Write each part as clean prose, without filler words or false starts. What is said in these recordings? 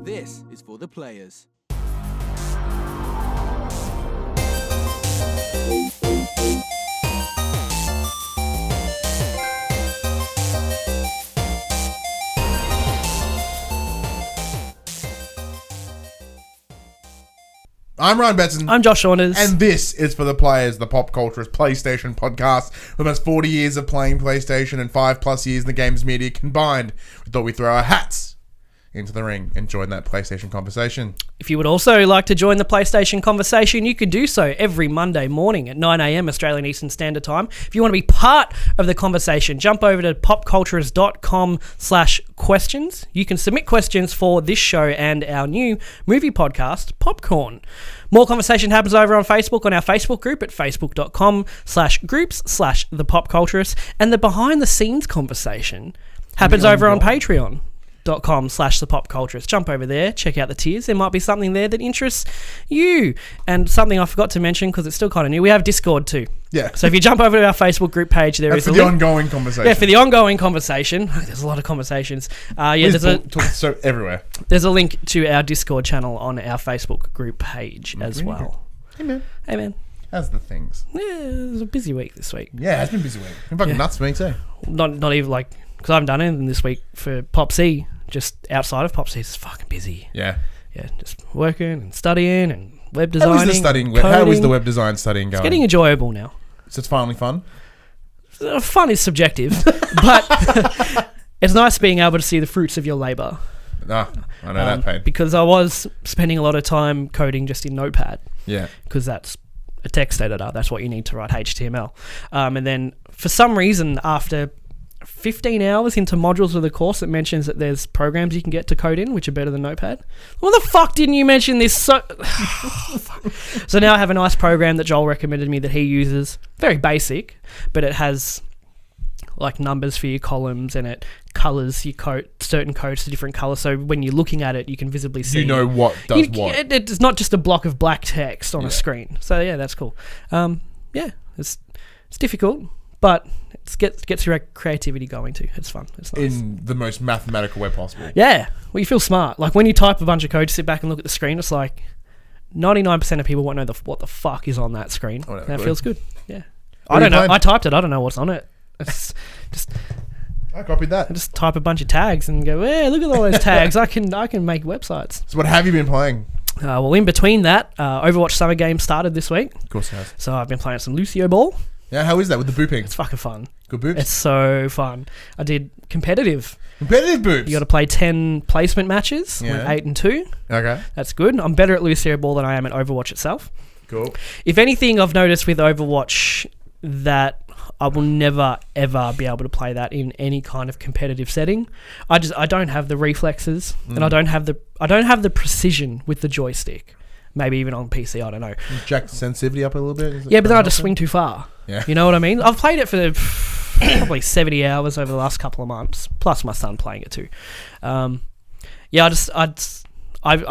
This is for the players. I'm Ryan Betson. I'm Josh Saunders. And this is for the players, the PopCulturists PlayStation podcast. With almost 40 years of playing PlayStation and 5+ years in the games media combined, we thought we'd throw our hats into the ring and join that PlayStation conversation. If you would also like to join the PlayStation conversation, you can do so every Monday morning at 9 a.m. Australian Eastern Standard Time. If you want to be part of the conversation, jump over to popculturists.com/questions. You can submit questions for this show and our new movie podcast, Popcorn. More conversation happens over on Facebook, on our Facebook group at facebook.com/groups/thepopculturists. And the behind the scenes conversation happens over on patreon.com/thepopculturists. Jump over there, check out the tiers. There might be something there that interests you. And something I forgot to mention because it's still kind of new, we have Discord too. Yeah. So if you jump over to our Facebook group page, there is a link. for the ongoing conversation. Yeah, for the ongoing conversation. There's a lot of conversations. So everywhere. There's a link to our Discord channel on our Facebook group page as well. Hey man. How's the things? Yeah, it was a busy week this week. Yeah, it's been a busy week. It's been fucking nuts for me too. Not even like, because I haven't done anything this week for PopC. Just outside of PopC, it's fucking busy. Yeah, just working and studying and web designing. How is the studying? How is the web design studying going? It's getting enjoyable now. So it's finally fun. Fun is subjective, but it's nice being able to see the fruits of your labour. I know that pain. Because I was spending a lot of time coding just in Notepad. Yeah, because that's a text editor. That's what you need to write HTML. And then for some reason, after 15 hours into modules of the course, it mentions that there's programs you can get to code in which are better than Notepad. What the fuck didn't you mention this? So now I have a nice program that Joel recommended me that he uses. Very basic, but it has like numbers for your columns and it colors your certain codes to different colors. So when you're looking at it, you can visibly see. You know what does what. It's not just a block of black text on a screen. So yeah, that's cool. It's difficult, but it gets your creativity going too. It's fun. It's nice. In the most mathematical way possible. Yeah. Well, you feel smart. Like when you type a bunch of code, sit back and look at the screen, it's like 99% of people won't know what the fuck is on that screen. That feels good. Yeah. I don't know. I typed it. I don't know what's on it. It's just... I copied that. I just type a bunch of tags and go, hey, look at all those tags. I can make websites. So what have you been playing? Well, in between that, Overwatch Summer Games started this week. Of course it has. So I've been playing some Lucio Ball. Yeah, how is that with the booping? It's fucking fun. Good boobs? It's so fun. I did competitive. Competitive boobs? You got to play 10 placement matches. Yeah. Went 8 and 2. Okay. That's good. I'm better at Lucio Ball than I am at Overwatch itself. Cool. If anything, I've noticed with Overwatch that I will never ever be able to play that in any kind of competitive setting. I don't have the reflexes and I don't have the precision with the joystick. Maybe even on PC, I don't know. Jack the sensitivity up a little bit? Yeah, but then I just swing too far. Yeah. You know what I mean? I've played it for probably 70 hours over the last couple of months, plus my son playing it too. I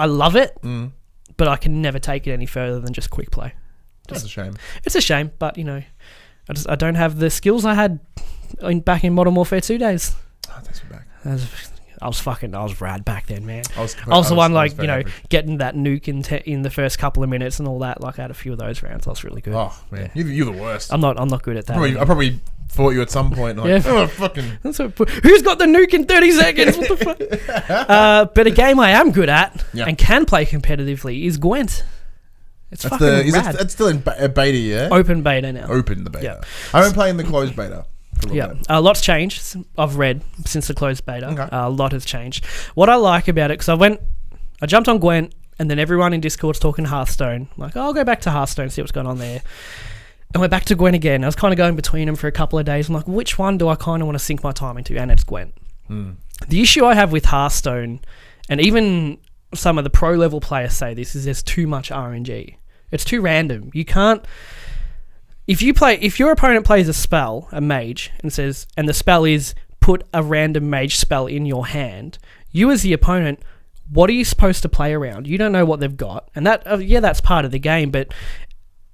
love it, but I can never take it any further than just quick play. That's a shame. It's a shame, but you know, I don't have the skills I had back in Modern Warfare 2 days. Oh, thanks for back. I was rad back then, man. I was the one getting that nuke in the first couple of minutes and all that. Like I had a few of those rounds. I was really good. Oh man, yeah. You're the worst. I'm not good at that. I probably fought you at some point. Like, who's got the nuke in 30 seconds? What the fuck? But a game I am good at and can play competitively is Gwent. It's fucking rad. It's still in beta, yeah? Open beta now. Open the beta. Yeah. I've been playing the closed beta. A lot's changed, I've read, since the closed beta. Okay. A lot has changed. What I like about it, because I jumped on Gwent, and then everyone in Discord's talking Hearthstone. I'm like, I'll go back to Hearthstone, see what's going on there. And we're back to Gwent again. I was kind of going between them for a couple of days. I'm like, which one do I kind of want to sink my time into? And it's Gwent. The issue I have with Hearthstone, and even some of the pro-level players say this, is there's too much RNG. It's too random. You can't... If your opponent plays a spell, a mage, and the spell is put a random mage spell in your hand, you as the opponent, what are you supposed to play around? You don't know what they've got. And that's part of the game, but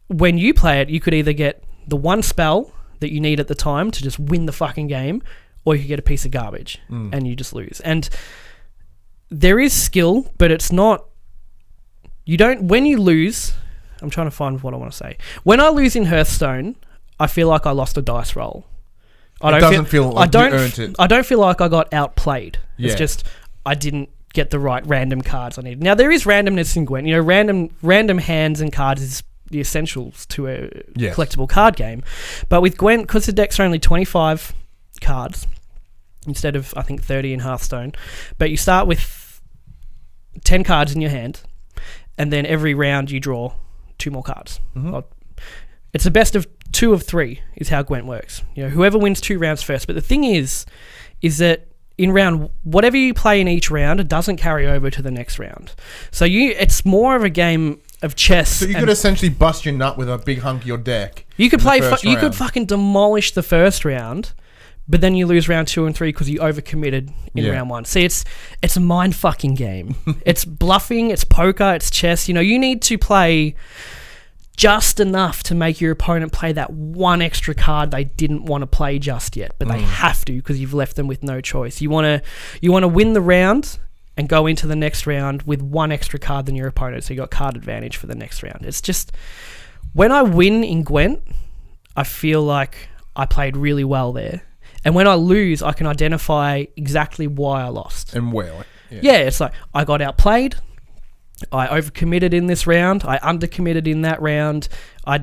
when you play it, you could either get the one spell that you need at the time to just win the fucking game, or you could get a piece of garbage and you just lose. And there is skill, but it's not. You don't. When you lose, I'm trying to find what I want to say. When I lose in Hearthstone, I feel like I lost a dice roll. I don't feel like you earned it. I don't feel like I got outplayed. Yeah. It's just I didn't get the right random cards I needed. Now there is randomness in Gwent. You know, random hands and cards is the essentials to a collectible card game. But with Gwent, because the decks are only 25 cards instead of I think 30 in Hearthstone, but you start with 10 cards in your hand, and then every round you draw 2 more cards. It's the best of 2 of 3 is how Gwent works. You know, whoever wins 2 rounds first. But the thing is that in round, whatever you play in each round, it doesn't carry over to the next round. So it's more of a game of chess. So you could essentially bust your nut with a big hunk of your deck. You could you could fucking demolish the first round, but then you lose round 2 and 3 because you overcommitted in round 1. See, it's a mind fucking game. It's bluffing, it's poker, it's chess. You know, you need to play just enough to make your opponent play that one extra card they didn't want to play just yet, but they have to because you've left them with no choice. You want to win the round and go into the next round with one extra card than your opponent, so you got card advantage for the next round. It's just, when I win in Gwent, I feel like I played really well there. And when I lose, I can identify exactly why I lost. And well. Yeah, it's like, I got outplayed, I overcommitted in this round, I undercommitted in that round, I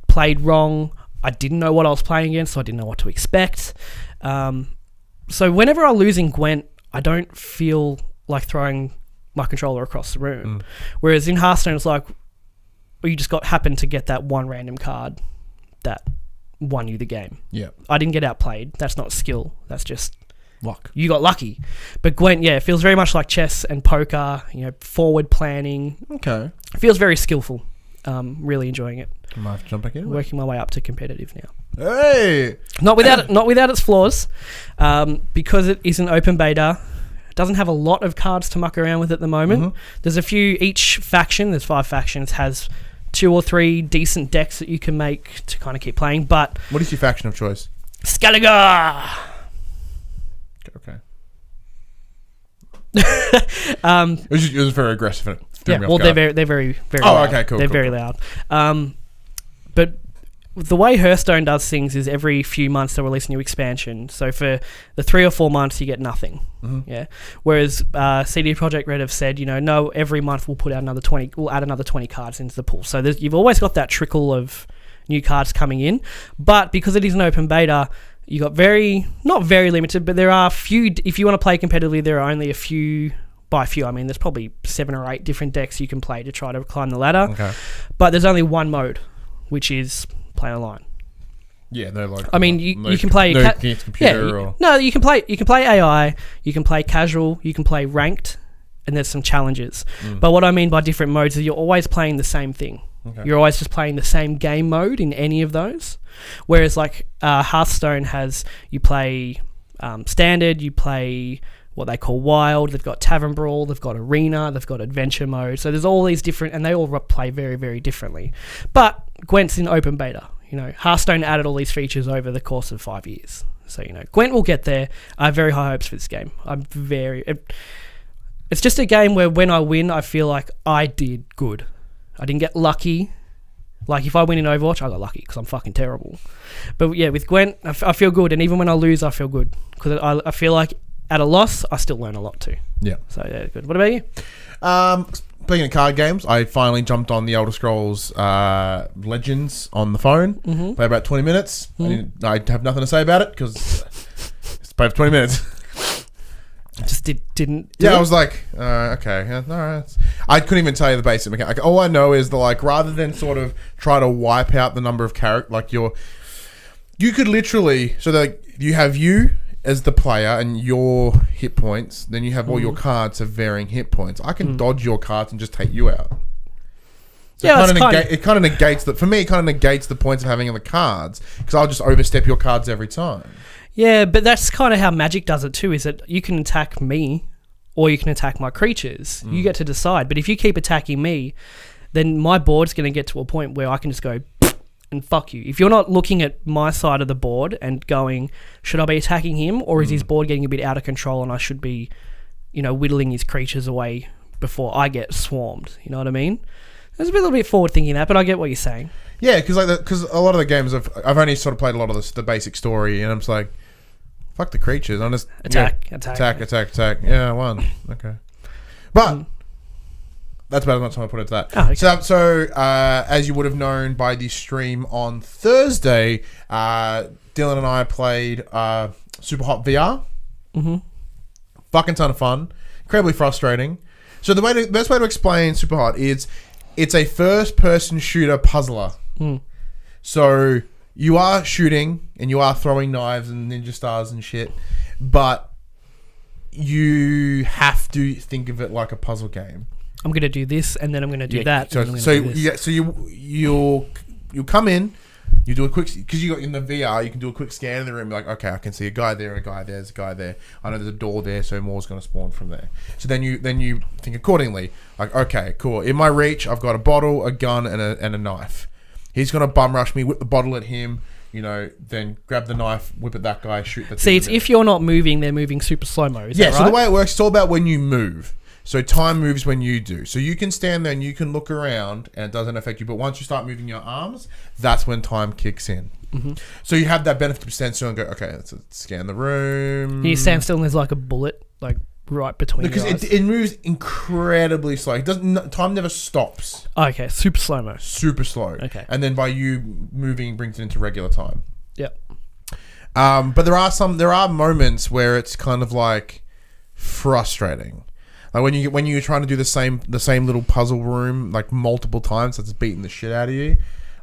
played wrong, I didn't know what I was playing against, so I didn't know what to expect. So whenever I lose in Gwent, I don't feel like throwing my controller across the room. Whereas in Hearthstone, it's like, well, you just happened to get that one random card that won you the game. Yeah. I didn't get outplayed. That's not skill. That's just luck. You got lucky. But Gwent, it feels very much like chess and poker, you know, forward planning. Okay. It feels very skillful. Really enjoying it. I might have to jump back in. Working my way up to competitive now. Hey! Not without its flaws. Because it is an open beta, it doesn't have a lot of cards to muck around with at the moment. There's a few, each faction, there's 5 factions, has 2 or 3 decent decks that you can make to kind of keep playing, but... What is your faction of choice? Skellige! Okay. It was very aggressive. Yeah, well, they're very loud. Okay, cool. They're very loud. But the way Hearthstone does things is every few months they'll release a new expansion. So for the 3 or 4 months you get nothing. Yeah. Whereas CD Projekt Red have said, no, every month we'll put out another 20. We'll add another 20 cards into the pool. So you've always got that trickle of new cards coming in. But because it is an open beta, you got not very limited, but there are few. If you want to play competitively, there are only a few. By a few, I mean there's probably 7 or 8 different decks you can play to try to climb the ladder. Okay. But there's only one mode, which is play online. Yeah, no, like. I mean, you can play. Computer you can play. You can play AI. You can play casual. You can play ranked, and there's some challenges. But what I mean by different modes is you're always playing the same thing. Okay. You're always just playing the same game mode in any of those. Whereas like Hearthstone has, you play standard, you play what they call wild, they've got tavern brawl, they've got arena, they've got adventure mode. So there's all these different, and they all play very, very differently. But Gwent's in open beta. Hearthstone added all these features over the course of 5 years. So, Gwent will get there. I have very high hopes for this game. It's just a game where when I win, I feel like I did good. I didn't get lucky. Like, if I win in Overwatch, I got lucky because I'm fucking terrible. But yeah, with Gwent, I feel good. And even when I lose, I feel good. Because I feel like at a loss, I still learn a lot too. Yeah. So, yeah, good. What about you? Speaking of card games, I finally jumped on the Elder Scrolls Legends on the phone. Played about 20 minutes. I have nothing to say about it because it's played for 20 minutes. Just didn't. Yeah, I was like, okay, all right. I couldn't even tell you the basic mechanic. All I know is that, rather than sort of try to wipe out the number of characters, you could literally, so that you have you as the player and your hit points, then you have all your cards of varying hit points. I can dodge your cards and just take you out. So it kind of negates that. For me, it kind of negates the points of having the cards because I'll just overstep your cards every time. Yeah, but that's kind of how Magic does it too, is that you can attack me or you can attack my creatures. You get to decide. But if you keep attacking me, then my board's going to get to a point where I can just go and fuck you. If you're not looking at my side of the board and going, should I be attacking him or is his board getting a bit out of control and I should be, whittling his creatures away before I get swarmed. You know what I mean? It's a little bit forward thinking that, but I get what you're saying. Yeah, because a lot of the games I've only sort of played a lot of the basic story, and I'm just like, fuck the creatures. I'm just attack. Yeah, I won. Okay, but that's about as much time I put into that. Oh, okay. So as you would have known by the stream on Thursday, Dylan and I played Superhot VR. Mm-hmm. Fucking ton of fun. Incredibly frustrating. So the best way to explain Superhot is it's a first-person shooter puzzler. So you are shooting and you are throwing knives and ninja stars and shit, but you have to think of it like a puzzle game. I'm gonna do this and then I'm gonna do that. So you'll come in. You do a quick, because you got in the VR, you can do a quick scan of the room. And be like, okay, I can see a guy there, there's a guy there. I know there's a door there, so more's going to spawn from there. So then you think accordingly. Like, okay, cool. In my reach, I've got a bottle, a gun, and a knife. He's going to bum rush me, whip the bottle at him. Then grab the knife, whip at that guy, shoot the. See, it's if you're not moving, they're moving super slow mo. Yeah. So the way it works, it's all about when you move. So time moves when you do. So you can stand there and you can look around and it doesn't affect you. But once you start moving your arms, that's when time kicks in. Mm-hmm. So you have that benefit of stand still and go, okay, let's scan the room. You stand still and there's like a bullet like right between because your eyes. It moves incredibly slow. It doesn't. Time never stops. Okay, super slow mo. Super slow. Okay. And then by you moving brings it into regular time. Yep. But there are moments where it's kind of like frustrating. Like when you're trying to do the same little puzzle room like multiple times, it's beating the shit out of you.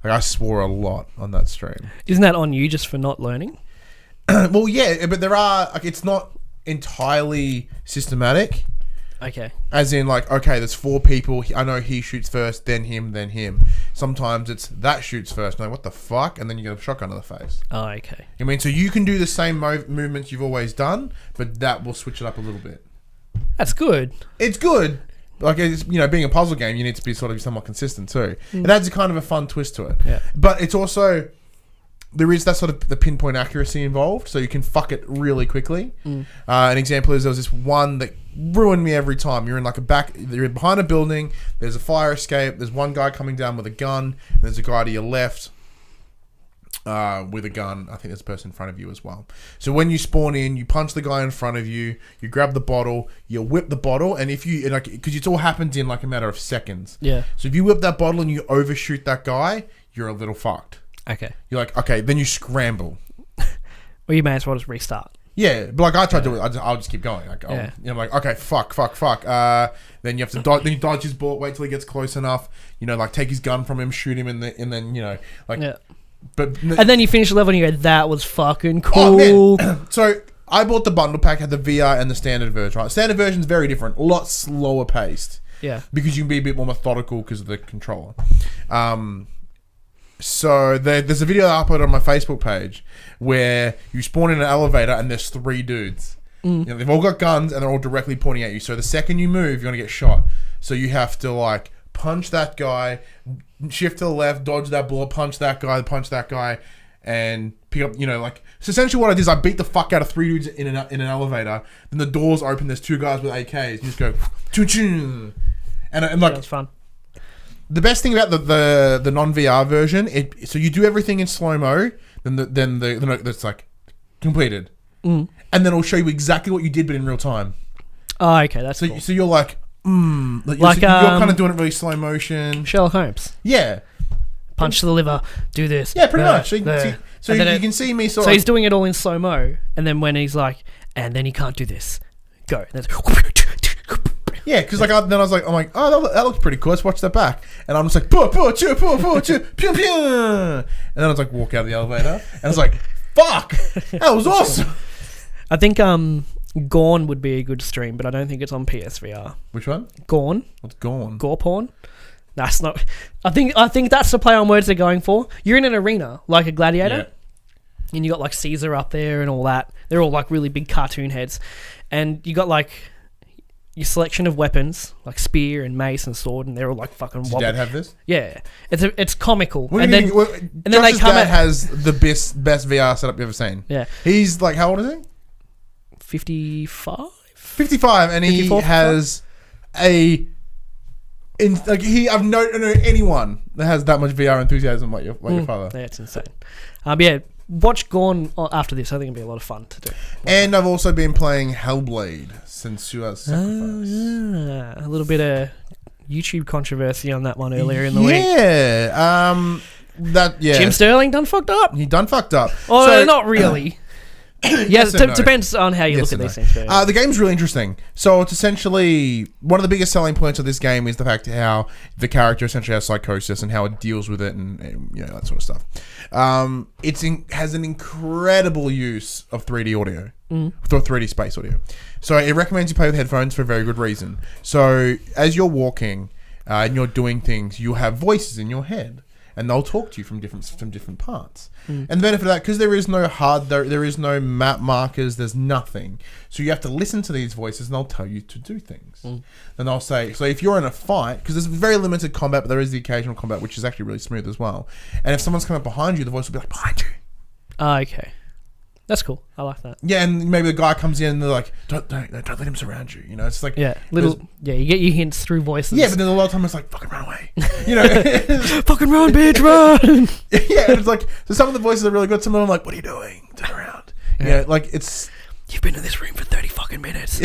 Like I swore a lot on that stream. Isn't that on you just for not learning? Well, yeah, but there are it's not entirely systematic. Okay. As in, like, okay, there's 4 people. I know he shoots first, then him, then him. Sometimes it's that shoots first. And like, what the fuck? And then you get a shotgun to the face. Oh, okay. I mean, so you can do the same movements you've always done, but that will switch it up a little bit. That's good. It's good. Like, it's, being a puzzle game, you need to be sort of somewhat consistent too. It adds a kind of a fun twist to it. Yeah. But it's also, there is that sort of the pinpoint accuracy involved, so you can fuck it really quickly. An example is there was this one that ruined me every time. You're behind a building, there's a fire escape, there's one guy coming down with a gun, and there's a guy to your left with a gun. I think there's a person in front of you as well. So when you spawn in, you punch the guy in front of you, you grab the bottle, you whip the bottle, and because it all happens in like a matter of seconds. Yeah. So if you whip that bottle and you overshoot that guy, you're a little fucked. Okay. You're like, okay, then you scramble. Well, you may as well just restart. Yeah, but like I tried to do it, I'll just keep going. Like, I'm like, okay, fuck. Then you have to dodge. Then you dodge his bullet. Wait till he gets close enough. Like take his gun from him, shoot him, and then like. Yeah. But and then you finish the level and you go, that was fucking Oh, cool. man. So I bought the bundle pack, had the VR and the standard version. Right, standard version is very different, a lot slower paced. Yeah. Because you can be a bit more methodical because of the controller. So there's a video I uploaded on my Facebook page where you spawn in an elevator and there's 3 dudes. They've all got guns and they're all directly pointing at you. So the second you move, you're going to get shot. So you have to like punch that guy, shift to the left, dodge that bullet, punch that guy, and pick up, so essentially what I did is I beat the fuck out of 3 dudes in an elevator. Then the doors open, there's 2 guys with AKs. You just go, choo-choo. And like, that's fun. The best thing about the non-VR version, so you do everything in slow-mo, then that's like completed. And then it'll show you exactly what you did, but in real time. Oh, okay, that's cool. So you're like, you're kind of doing it really slow motion. Sherlock Holmes. Yeah. Punch to the liver, do this. Yeah, pretty much. So you can see me sort of... So he's doing it all in slow-mo, and then when he's like, and then he can't do this, go. And yeah, because like I'm like, oh, that looks pretty cool. Let's watch that back. And I'm just like, pew, pew. And then I was like, walk out of the elevator, and I was like, fuck, that was awesome. I think Gorn would be a good stream, but I don't think it's on PSVR. Which one? Gorn. What's Gorn? Gore porn. That's not. I think that's the play on words they're going for. You're in an arena like a gladiator, and you got like Caesar up there and all that. They're all like really big cartoon heads, and you got like your selection of weapons like spear and mace and sword, and they're all like fucking. Does your dad have this? Yeah, it's comical. And then they come dad has the best VR setup you've ever seen. Yeah, he's like, how old is he? 55. 55, and he 54, has I've no anyone that has that much VR enthusiasm like your father. Yeah, it's insane. Yeah, watch Gorn after this. I think it'll be a lot of fun to do. And I've also been playing Hellblade since you Sacrifice. Yeah, a little bit of YouTube controversy on that one earlier in the week. Yeah. Jim Sterling done fucked up. He done fucked up. Oh, So- not really. Yes and no. Depends on how you Yes look at and these things. The game's really interesting. So it's essentially one of the biggest selling points of this game is the fact how the character essentially has psychosis and how it deals with it and that sort of stuff. Has an incredible use of 3D audio, or 3D space audio. So it recommends you play with headphones for a very good reason. So as you're walking and you're doing things, you have voices in your head. And they'll talk to you from different parts. And the benefit of that, because there is no map markers, there's nothing. So you have to listen to these voices, and they'll tell you to do things. And they'll say, so if you're in a fight, because there's very limited combat, but there is the occasional combat, which is actually really smooth as well. And if someone's coming up behind you, the voice will be like, behind you. Oh, okay. That's cool. I like that. Yeah, and maybe the guy comes in and they're like, don't let him surround you. It's like you get your hints through voices. Yeah, but then a lot of time it's like, fucking run away. Fucking run, bitch, run. Yeah, and it's like, so some of the voices are really good. Some of them are like, what are you doing? Turn around. Yeah. It's you've been in this room for 30 fucking minutes.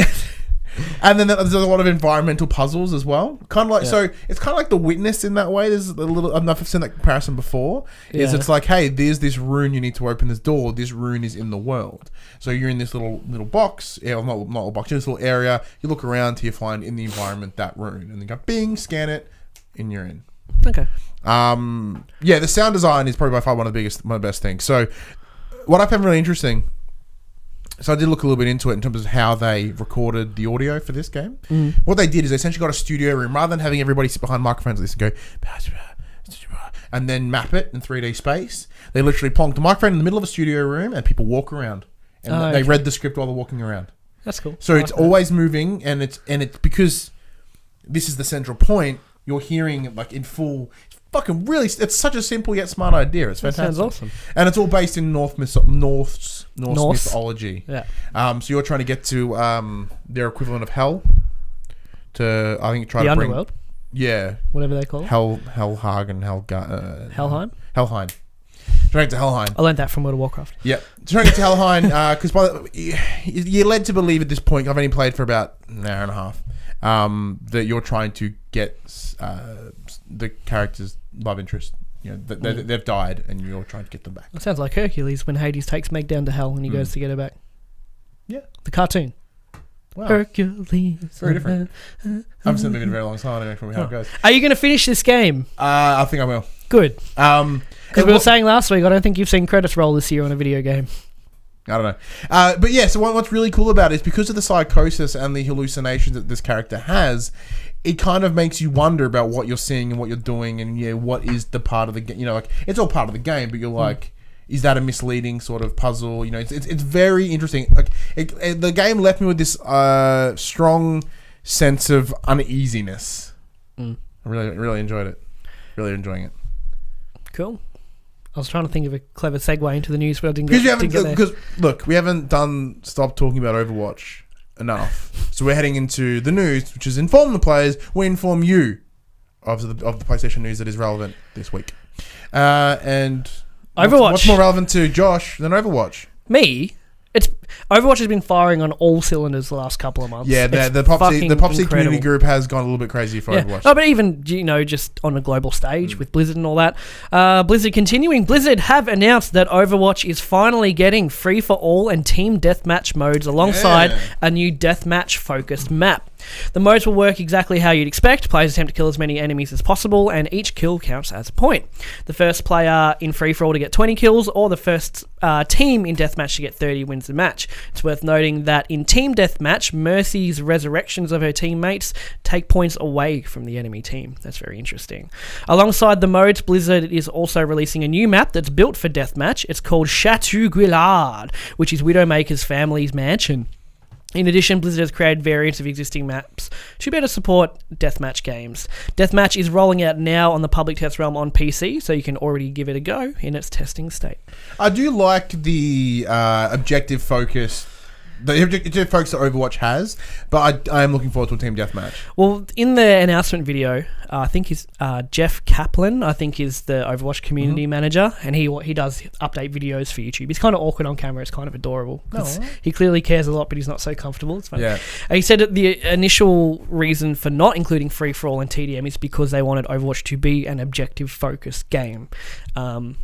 And then there's a lot of environmental puzzles as well. Kind of like, so it's kind of like The Witness in that way. There's a little, I don't know if I've seen that comparison before. It's like, hey, there's this rune, you need to open this door. This rune is in the world. So you're in this little box, not a little box, just a little area. You look around till you find in the environment that rune. And then go, bing, scan it, and you're in. Okay. The sound design is probably by far one of the best things. So what I found really interesting, so I did look a little bit into it in terms of how they recorded the audio for this game. What they did is they essentially got a studio room. Rather than having everybody sit behind microphones like this and go, and then map it in 3D space, they literally plonked a microphone in the middle of a studio room and people walk around. And they read the script while they're walking around. That's cool. So it's always moving, and it's because this is the central point, you're hearing it like in full... Fucking really, it's such a simple yet smart idea. It's fantastic. That sounds awesome. And it's all based in Norse mythology. Yeah. So you're trying to get to their equivalent of hell. To I think try the to bring underworld. Yeah. Whatever they call it. Helheim. Helheim. Trying to get to Helheim. I learned that from World of Warcraft. Yeah. Trying to get to Helheim because you're led to believe at this point. I've only played for about an hour and a half. That you're trying to get the characters' love interest. They've died, and you're trying to get them back. It sounds like Hercules when Hades takes Meg down to hell and he goes to get her back. Yeah, the cartoon. Wow. Hercules. Very different. I haven't seen the movie in a very long time. I don't know how it goes. Are you going to finish this game? I think I will. Good. Because we were saying last week, I don't think you've seen credits roll this year on a video game. I don't know. But yeah, so what's really cool about it is because of the psychosis and the hallucinations that this character has, it kind of makes you wonder about what you're seeing and what you're doing and what is the part of the game. Like, it's all part of the game, but you're like, is that a misleading sort of puzzle? It's very interesting. Like, the game left me with this strong sense of uneasiness. I really enjoyed it. Really enjoying it. Cool. I was trying to think of a clever segue into the news, but I didn't get there. Because, look, we haven't stopped talking about Overwatch enough. So we're heading into the news, which is inform the players. We inform you of the PlayStation news that is relevant this week. And Overwatch. What's more relevant to Josh than Overwatch? Me? Overwatch has been firing on all cylinders the last couple of months. Yeah, the PopC community group has gone a little bit crazy for Overwatch. No, but even, just on a global stage with Blizzard and all that. Blizzard continuing. Blizzard have announced that Overwatch is finally getting free-for-all and team deathmatch modes alongside a new deathmatch-focused map. The modes will work exactly how you'd expect. Players attempt to kill as many enemies as possible, and each kill counts as a point. The first player in free-for-all to get 20 kills, or the first team in deathmatch to get 30 wins the match. It's worth noting that in team deathmatch, Mercy's resurrections of her teammates take points away from the enemy team. That's very interesting. Alongside the modes, Blizzard is also releasing a new map that's built for deathmatch. It's called Chateau Guillard, which is Widowmaker's family's mansion. In addition, Blizzard has created variants of existing maps to better support deathmatch games. Deathmatch is rolling out now on the public test realm on PC, so you can already give it a go in its testing state. I do like the objective focus the objective focus that Overwatch has, but I am looking forward to a team deathmatch. Well, in the announcement video, I think he's Jeff Kaplan. I think is the Overwatch community manager, and he does update videos for YouTube. He's kind of awkward on camera. It's kind of adorable. He clearly cares a lot, but he's not so comfortable. It's funny. Yeah. He said that the initial reason for not including free for all and TDM is because they wanted Overwatch to be an objective focused game, and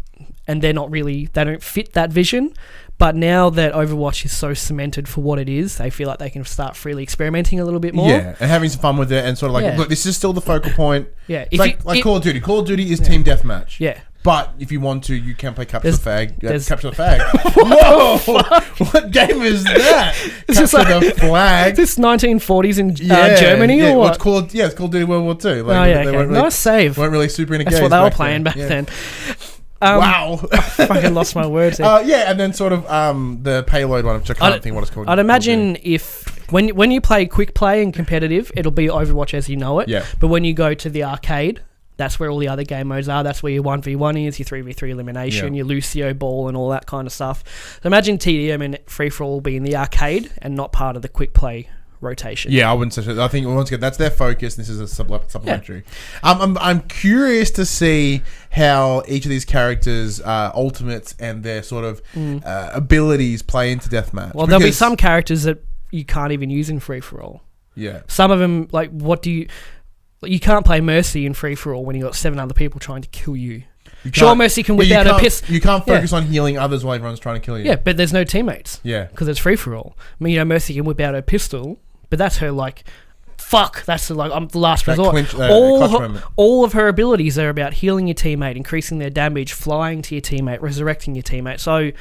they don't fit that vision. But now that Overwatch is so cemented for what it is, they feel like they can start freely experimenting a little bit more. Yeah, and having some fun with it, and sort of like, look, this is still the focal point. Yeah, Like Call of Duty. Call of Duty is team deathmatch. Yeah. But if you want to, you can play Capture the Flag. Capture the Flag. Whoa! What game is that? Is Capture the Flag. Is this 1940s in Germany or what? It's Call of Duty World War II. Okay. Nice save. Weren't really super engaged. That's what they were playing back then. Wow. I fucking lost my words there. And then sort of the payload one, which I can't think what it's called. I'd imagine if when you play quick play and competitive, it'll be Overwatch as you know it. Yeah. But when you go to the arcade, that's where all the other game modes are. That's where your 1v1 is, your 3v3 elimination, your Lucio ball and all that kind of stuff. So imagine TDM and free-for-all will be in the arcade and not part of the quick play rotation. Yeah, I wouldn't say so. I think once again that's their focus. This is a supplementary. I'm curious to see how each of these characters' ultimates and their sort of abilities play into deathmatch. Well, there'll be some characters that you can't even use in free for all. Yeah. Some of them, like, you can't play Mercy in free for all when you got 7 other people trying to kill you. Sure, Mercy can whip out a piss. You can't focus on healing others while everyone's trying to kill you. Yeah, but there's no teammates. Yeah. Because it's free for all. I mean, Mercy can whip out her pistol, but that's her, like, fuck. That's her, like, I'm the last resort. All of her abilities are about healing your teammate, increasing their damage, flying to your teammate, resurrecting your teammate. So,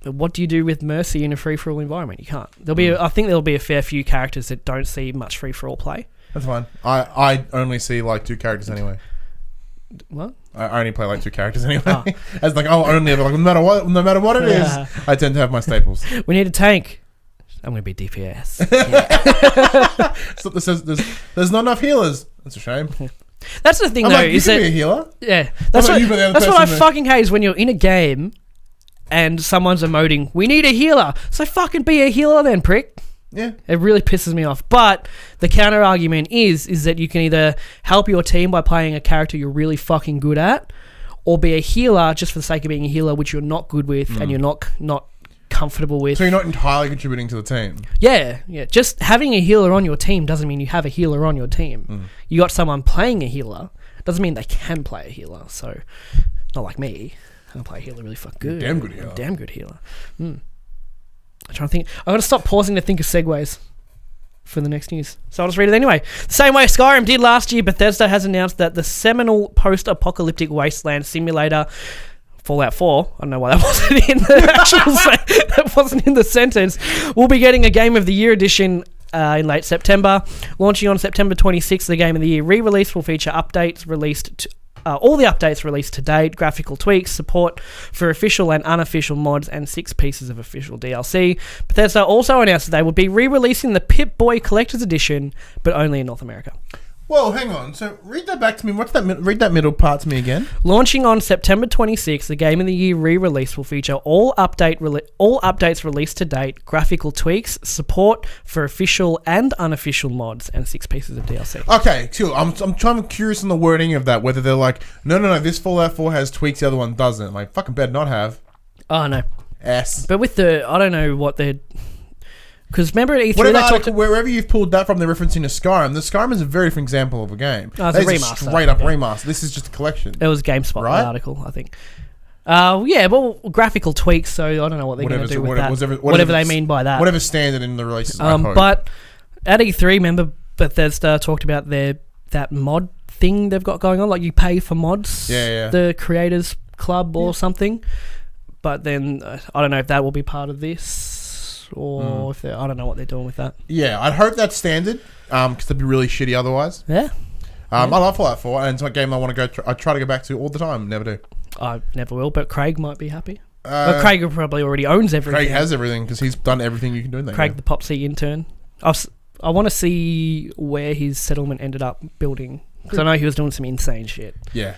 what do you do with Mercy in a free for all environment? You can't. I think there'll be a fair few characters that don't see much free for all play. That's fine. I only see like 2 characters anyway. What? I only play like 2 characters anyway. As like, only like no matter what it is, I tend to have my staples. We need a tank. I'm going to be DPS. So there's not enough healers. That's a shame. That's the thing, though. Like, you can be a healer. Yeah, that's what I fucking hate is when you're in a game and someone's emoting, "We need a healer." So fucking be a healer then, prick. Yeah. It really pisses me off. But the counter argument is that you can either help your team by playing a character you're really fucking good at, or be a healer just for the sake of being a healer, which you're not good with and you're not comfortable with. So you're not entirely contributing to the team. Yeah. Just having a healer on your team doesn't mean you have a healer on your team. You got someone playing a healer, doesn't mean they can play a healer. So, not like me. I can play a healer really fucking good. Damn good healer. Damn good healer. I'm trying to think. I've got to stop pausing to think of segues for the next news. So I'll just read it anyway. The same way Skyrim did last year, Bethesda has announced that the seminal post-apocalyptic wasteland simulator Fallout 4, I don't know why that wasn't in the actual that wasn't in the sentence, will be getting a Game of the Year edition in late September. Launching on September 26th, the Game of the Year re-release will feature updates released to all the updates released to date, graphical tweaks, support for official and unofficial mods, and 6 pieces of official DLC. Bethesda also announced that they will be re-releasing the Pip-Boy Collector's Edition, but only in North America. Whoa, hang on. So read that back to me. What's that? Read that middle part to me again. Launching on September 26th, the Game of the Year re-release will feature all updates released to date, graphical tweaks, support for official and unofficial mods, and 6 pieces of DLC. Okay, cool. I'm curious on the wording of that. Whether they're like, no, this Fallout 4 has tweaks, the other one doesn't. Like, fucking better not have. Oh no. S. But with I don't know what they're. Because remember at E3, wherever you've pulled that from, they're referencing to Skyrim. The Skyrim is a very different example of a game. Oh, it's a remaster. Straight up remaster. This is just a collection. It was GameSpot, right? The article, I think. Well, graphical tweaks, so I don't know what they're going to do with that. Whatever they mean by that. Whatever's standard in the releases, I hope. But at E3, remember Bethesda talked about that mod thing they've got going on? Like you pay for mods, the Creators Club or something. But then, I don't know if that will be part of this. Or if I don't know what they're doing with that. Yeah, I'd hope that's standard, because they'd be really shitty otherwise. Yeah. I love Fallout 4, and it's a game I want to go. I try to go back to all the time. Never do. I never will, but Craig might be happy. But Craig probably already owns everything. Craig has everything because he's done everything you can do in that Craig, game. the PopC intern. I want to see where his settlement ended up building, because I know he was doing some insane shit. Yeah.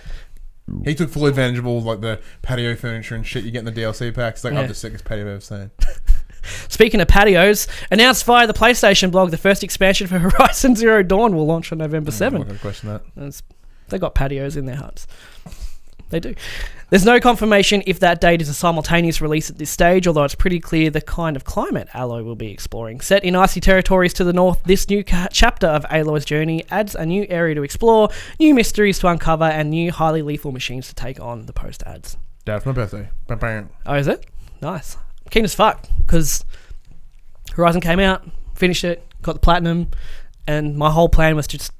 He took full advantage of all like the patio furniture and shit you get in the DLC packs. Like, I'm the sickest patio I've ever seen. Speaking of patios, announced via the PlayStation blog, the first expansion for Horizon Zero Dawn will launch on November 7th. I'm not going to question that. They got patios in their huts. They do. There's no confirmation if that date is a simultaneous release at this stage, although it's pretty clear the kind of climate Aloy will be exploring. Set in icy territories to the north, this new chapter of Aloy's journey adds a new area to explore, new mysteries to uncover, and new highly lethal machines to take on, the post adds. Dad, for my birthday. Bam. Oh, is it? Nice. I'm keen as fuck, because Horizon came out, finished it, got the platinum, and my whole plan was to just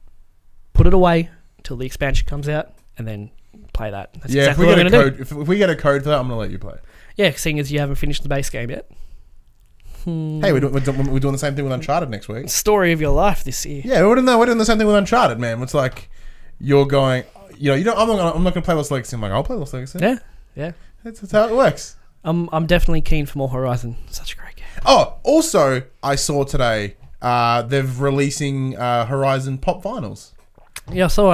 put it away until the expansion comes out, and then play that. That's exactly what I'm going to do. If we get a code for that, I'm going to let you play. Yeah, seeing as you haven't finished the base game yet. Hey, we're doing the same thing with Uncharted next week. Story of your life this year. Yeah, we're doing the same thing with Uncharted, man. It's like you're going, I'm not going to play Lost Legacy. I'm like, I'll play Lost Legacy. Yeah. That's how it works. I'm definitely keen for more Horizon. Such a great game. Oh, also, I saw today they're releasing Horizon Pop Vinyls. Yeah, so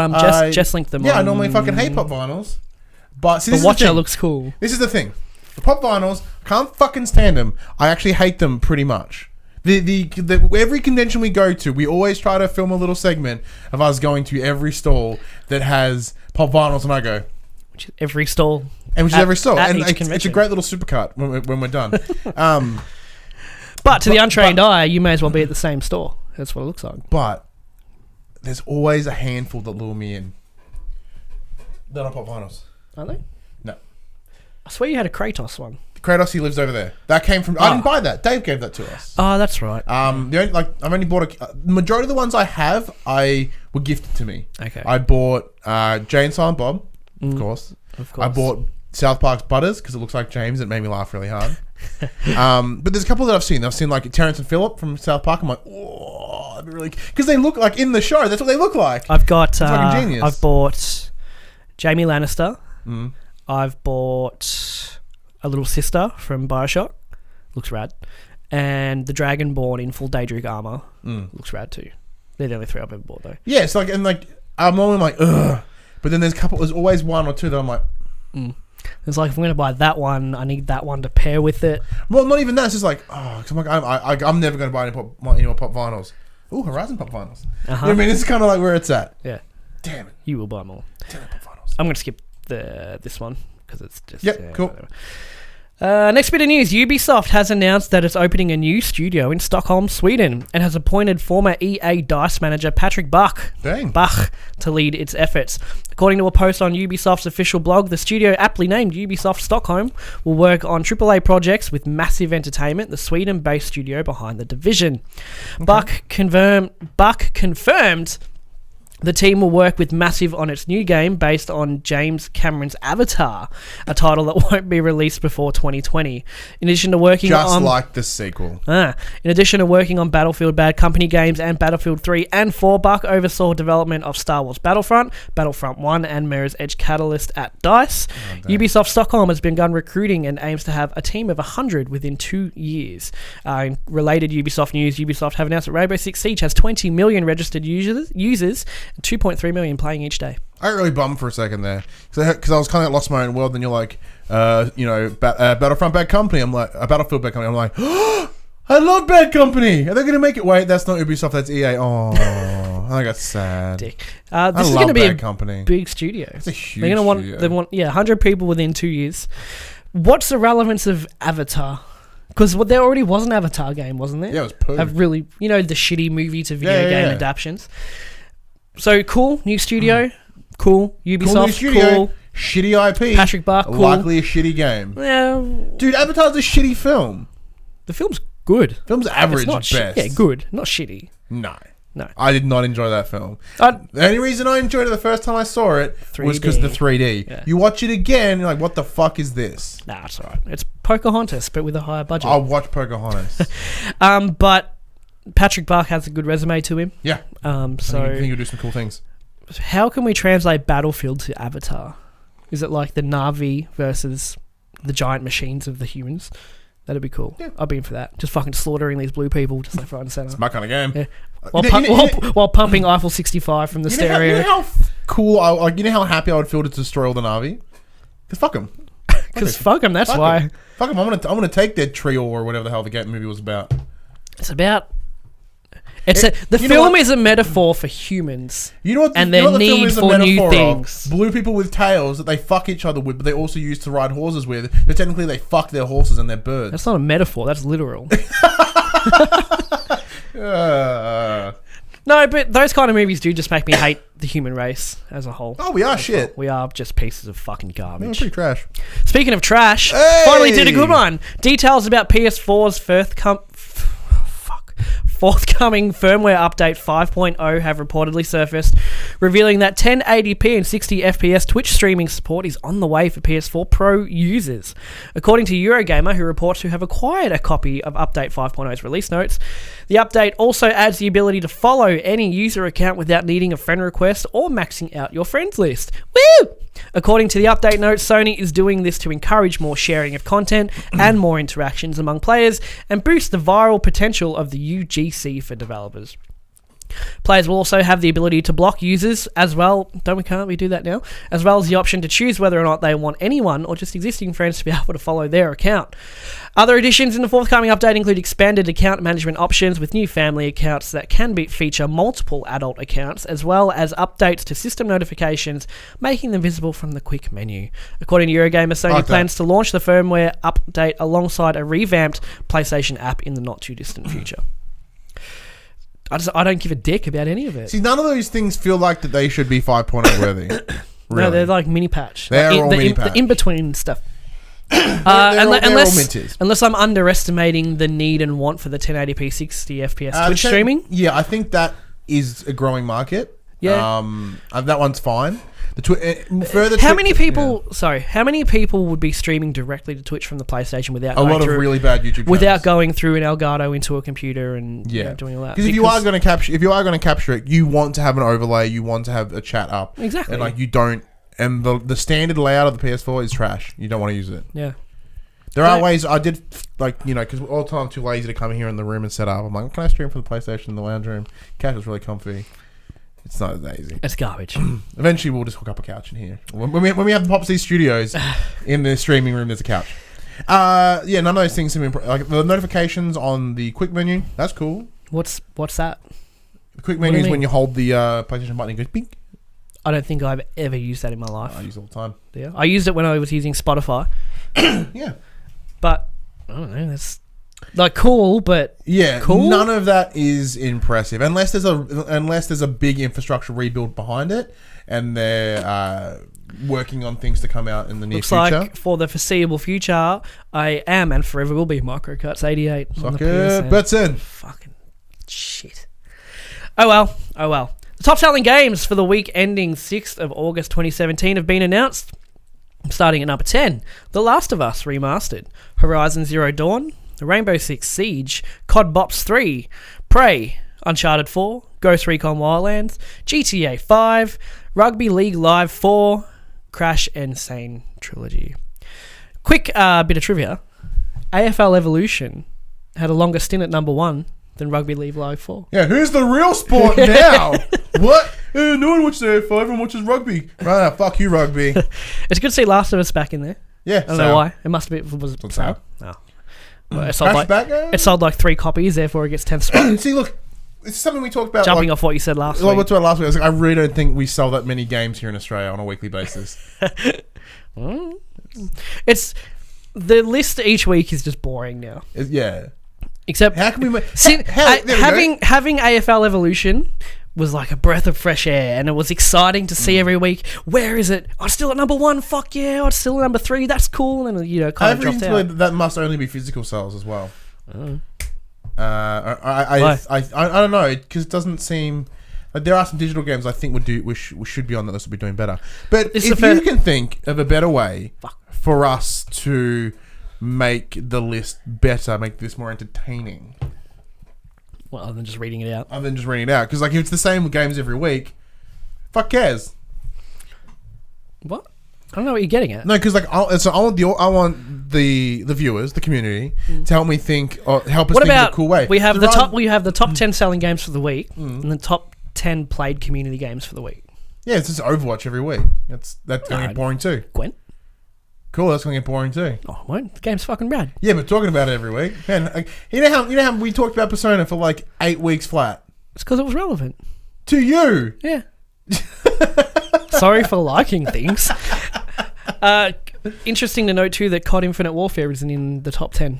Jess linked them. Yeah, I normally fucking hate Pop Vinyls, but see, the Watcher looks cool. This is the thing. The Pop Vinyls, can't fucking stand them. I actually hate them pretty much. Every convention we go to, we always try to film a little segment of us going to every stall that has Pop Vinyls, and I go, which is every stall. And which is every stall. And it's a great little supercut when we're done. But to the untrained eye, you may as well be at the same store. That's what it looks like. But there's always a handful that lure me in. They're not Pop Vinyls. Are they? No. I swear you had a Kratos one. Kratos, he lives over there. That came from... I didn't buy that. Dave gave that to us. Oh, that's right. I've only bought the majority of the ones I have, were gifted to me. Okay. I bought Jay and Silent Bob, of course. I bought South Park's Butters because it looks like James. It made me laugh really hard. But there's a couple that I've seen. I've seen like Terrence and Phillip from South Park. I'm like, oh, that'd be really... Because they look like in the show. That's what they look like. I've got... fucking genius. I've bought Jamie Lannister. I've bought a little sister from Bioshock. Looks rad. And the Dragonborn in full Daedric armor. Looks rad too. They're the only three I've ever bought though. Yeah, it's like... And like, I'm normally like, ugh. But then there's always one or two that I'm like... It's like, if I'm going to buy that one, I need that one to pair with it. Well, not even that. It's just like, oh, cause I'm never going to buy any more Pop Vinyls. Ooh, Horizon Pop Vinyls. You know what I mean? It's kind of like where it's at. Yeah. Damn it. You will buy more. Damn it, Pop Vinyls. I'm going to skip this one because it's just... Yep, cool. Whatever. Next bit of news. Ubisoft has announced that it's opening a new studio in Stockholm, Sweden, and has appointed former EA DICE manager Patrick Bach to lead its efforts. According to a post on Ubisoft's official blog, the studio, aptly named Ubisoft Stockholm, will work on AAA projects with Massive Entertainment, the Sweden-based studio behind The Division. Okay. Bach confirmed the team will work with Massive on its new game based on James Cameron's Avatar, a title that won't be released before 2020. In addition to working on... Just like the sequel. In addition to working on Battlefield Bad Company games and Battlefield 3 and 4, Buck oversaw development of Star Wars Battlefront, Battlefront 1 and Mirror's Edge Catalyst at DICE. Ubisoft Stockholm has begun recruiting and aims to have a team of 100 within 2 years. In related Ubisoft news, Ubisoft have announced that Rainbow Six Siege has 20 million registered users, 2.3 million playing each day. I got really bummed for a second there because I was kind of lost my own world. Then you're like, Battlefront Bad Company. I'm like, Battlefield Bad Company. I'm like, oh, I love Bad Company. Are they going to make it? Wait, that's not Ubisoft. That's EA. Oh, I got sad. Dick. This is going to be a company. Big studio. It's a huge. They're going to want 100 people within 2 years. What's the relevance of Avatar? Because there already was an Avatar game, wasn't there? Yeah, it was poo. The shitty movie to video game adaptations. So cool, new studio, cool, Ubisoft, cool, shitty IP, Patrick Bach, cool. Likely a shitty game. Yeah, dude, Avatar's a shitty film. The film's good. Film's average at best. Yeah, good, not shitty. No. I did not enjoy that film. The only reason I enjoyed it the first time I saw it 3D. Was because of the 3D. Yeah. You watch it again, you're like, what the fuck is this? Nah, it's alright. It's Pocahontas, but with a higher budget. I'll watch Pocahontas. But Patrick Bach has a good resume to him. Yeah. So I think he'll do some cool things. How can we translate Battlefield to Avatar? Is it like the Na'vi versus the giant machines of the humans? That'd be cool. Yeah. I'll be in for that. Just fucking slaughtering these blue people just like right in the center. It's my kind of game. Yeah. While pumping Eiffel 65 from the stereo. You know how cool, you know how happy I would feel to destroy all the Na'vi? Because fuck them. Because fuck them, that's Fuck why. 'em. Fuck 'em, I'm gonna take their tree or whatever the hell the movie was about. It's about... The you know film what? is a metaphor for humans. You know what? And you know their what the film need is a for new metaphor of? things. Blue people with tails that they fuck each other with, but they also use to ride horses with. But technically, they fuck their horses and their birds. That's not a metaphor, that's literal. No, but those kind of movies do just make me hate the human race as a whole. Oh, we are shit. We are just pieces of fucking We're garbage. pretty trash. Speaking of trash, Hey! finally did a good one. Details about PS4's forthcoming firmware update 5.0 have reportedly surfaced, revealing that 1080p and 60 FPS Twitch streaming support is on the way for PS4 Pro users. According to Eurogamer, who reports to have acquired a copy of Update 5.0's release notes, the update also adds the ability to follow any user account without needing a friend request or maxing out your friends list. Woo! According to the update notes, Sony is doing this to encourage more sharing of content and more interactions among players and boost the viral potential of the UGC for developers. Players will also have the ability to block users as well. Can't we do that now? As well as the option to choose whether or not they want anyone or just existing friends to be able to follow their account. Other additions in the forthcoming update include expanded account management options with new family accounts that can feature multiple adult accounts, as well as updates to system notifications, making them visible from the quick menu. According to Eurogamer, Sony plans to launch the firmware update alongside a revamped PlayStation app in the not too distant future. I don't give a dick about any of it. See, none of those things feel like that they should be 5.0 worthy. Really. No, they're like mini patch. They're Like all mini patch. The in-between stuff. They're all minties. Unless I'm underestimating the need and want for the 1080p 60 FPS Twitch streaming. Yeah, I think that is a growing market. Yeah. That one's fine. How many people would be streaming directly to Twitch from the PlayStation without a lot of really bad YouTube channels. without going through an Elgato into a computer and doing all that? Because if you are going to capture it, you want to have an overlay, you want to have a chat up. Exactly. And you don't, and the standard layout of the PS4 is trash. You don't want to use it. Yeah. There are ways. I did because all the time I'm too lazy to come here in the room and set up. I'm like, can I stream from the PlayStation in the lounge room? Couch is really comfy. It's not that easy. It's garbage. Eventually, we'll just hook up a couch in here. When we have the PopC studios in the streaming room, there's a couch. None of those things seem like the notifications on the quick menu. That's cool. What's that? The quick menu is when you hold the PlayStation button and it goes pink. I don't think I've ever used that in my life. I use it all the time. Yeah, I used it when I was using Spotify. Yeah, but I don't know. That's cool, but cool. None of that is impressive unless there's a big infrastructure rebuild behind it, and they're working on things to come out in the near future. Like for the foreseeable future, I am and forever will be Microcuts 88 on the PSN. Bets in. Fucking shit. Oh well. The top selling games for the week ending 6th of August 2017 have been announced. Starting at number 10, The Last of Us Remastered, Horizon Zero Dawn, Rainbow Six Siege, COD Bops 3, Prey, Uncharted 4, Ghost Recon Wildlands, GTA 5, Rugby League Live 4, Crash and Sane Trilogy. Quick bit of trivia. AFL Evolution had a longer stint at number 1 than Rugby League Live 4. Yeah, who's the real sport now? What? No one watches AFL, everyone watches rugby. Right, fuck you, rugby. It's good to see Last of Us back in there. Yeah, I don't know why. It must be. Was it Sam? No. Well, it sold like 3 copies, therefore it gets 10 spots. See, look, it's something we talked about. Jumping off what you said last week. What's about last week? I was like, I really don't think we sell that many games here in Australia on a weekly basis. It's the list each week is just boring now. Yeah. Except how can we having AFL Evolution was like a breath of fresh air, and it was exciting to see every week. Where is it? I'm still at number 1. Fuck yeah! I'm still at number 3. That's cool. And kind of dropped out. That must only be physical sales as well. I don't know, because it doesn't seem like there are some digital games I think we should be on that list, would be doing better. But if you can think of a better way for us to make the list better, make this more entertaining. Well, other than just reading it out. Because if it's the same games every week, fuck cares. What? I don't know what you're getting at. No, because I want the viewers, the community, to help me think or help us think of a cool way. We have the top 10 selling games for the week and the top 10 played community games for the week. Yeah, it's just Overwatch every week. That's going to be boring too. Gwent? Cool, that's going to get boring too. Oh, it won't. The game's fucking rad. Yeah, but talking about it every week. Man, you know how we talked about Persona for like 8 weeks flat? It's because it was relevant. To you? Yeah. Sorry for liking things. Interesting to note too that COD Infinite Warfare isn't in the top 10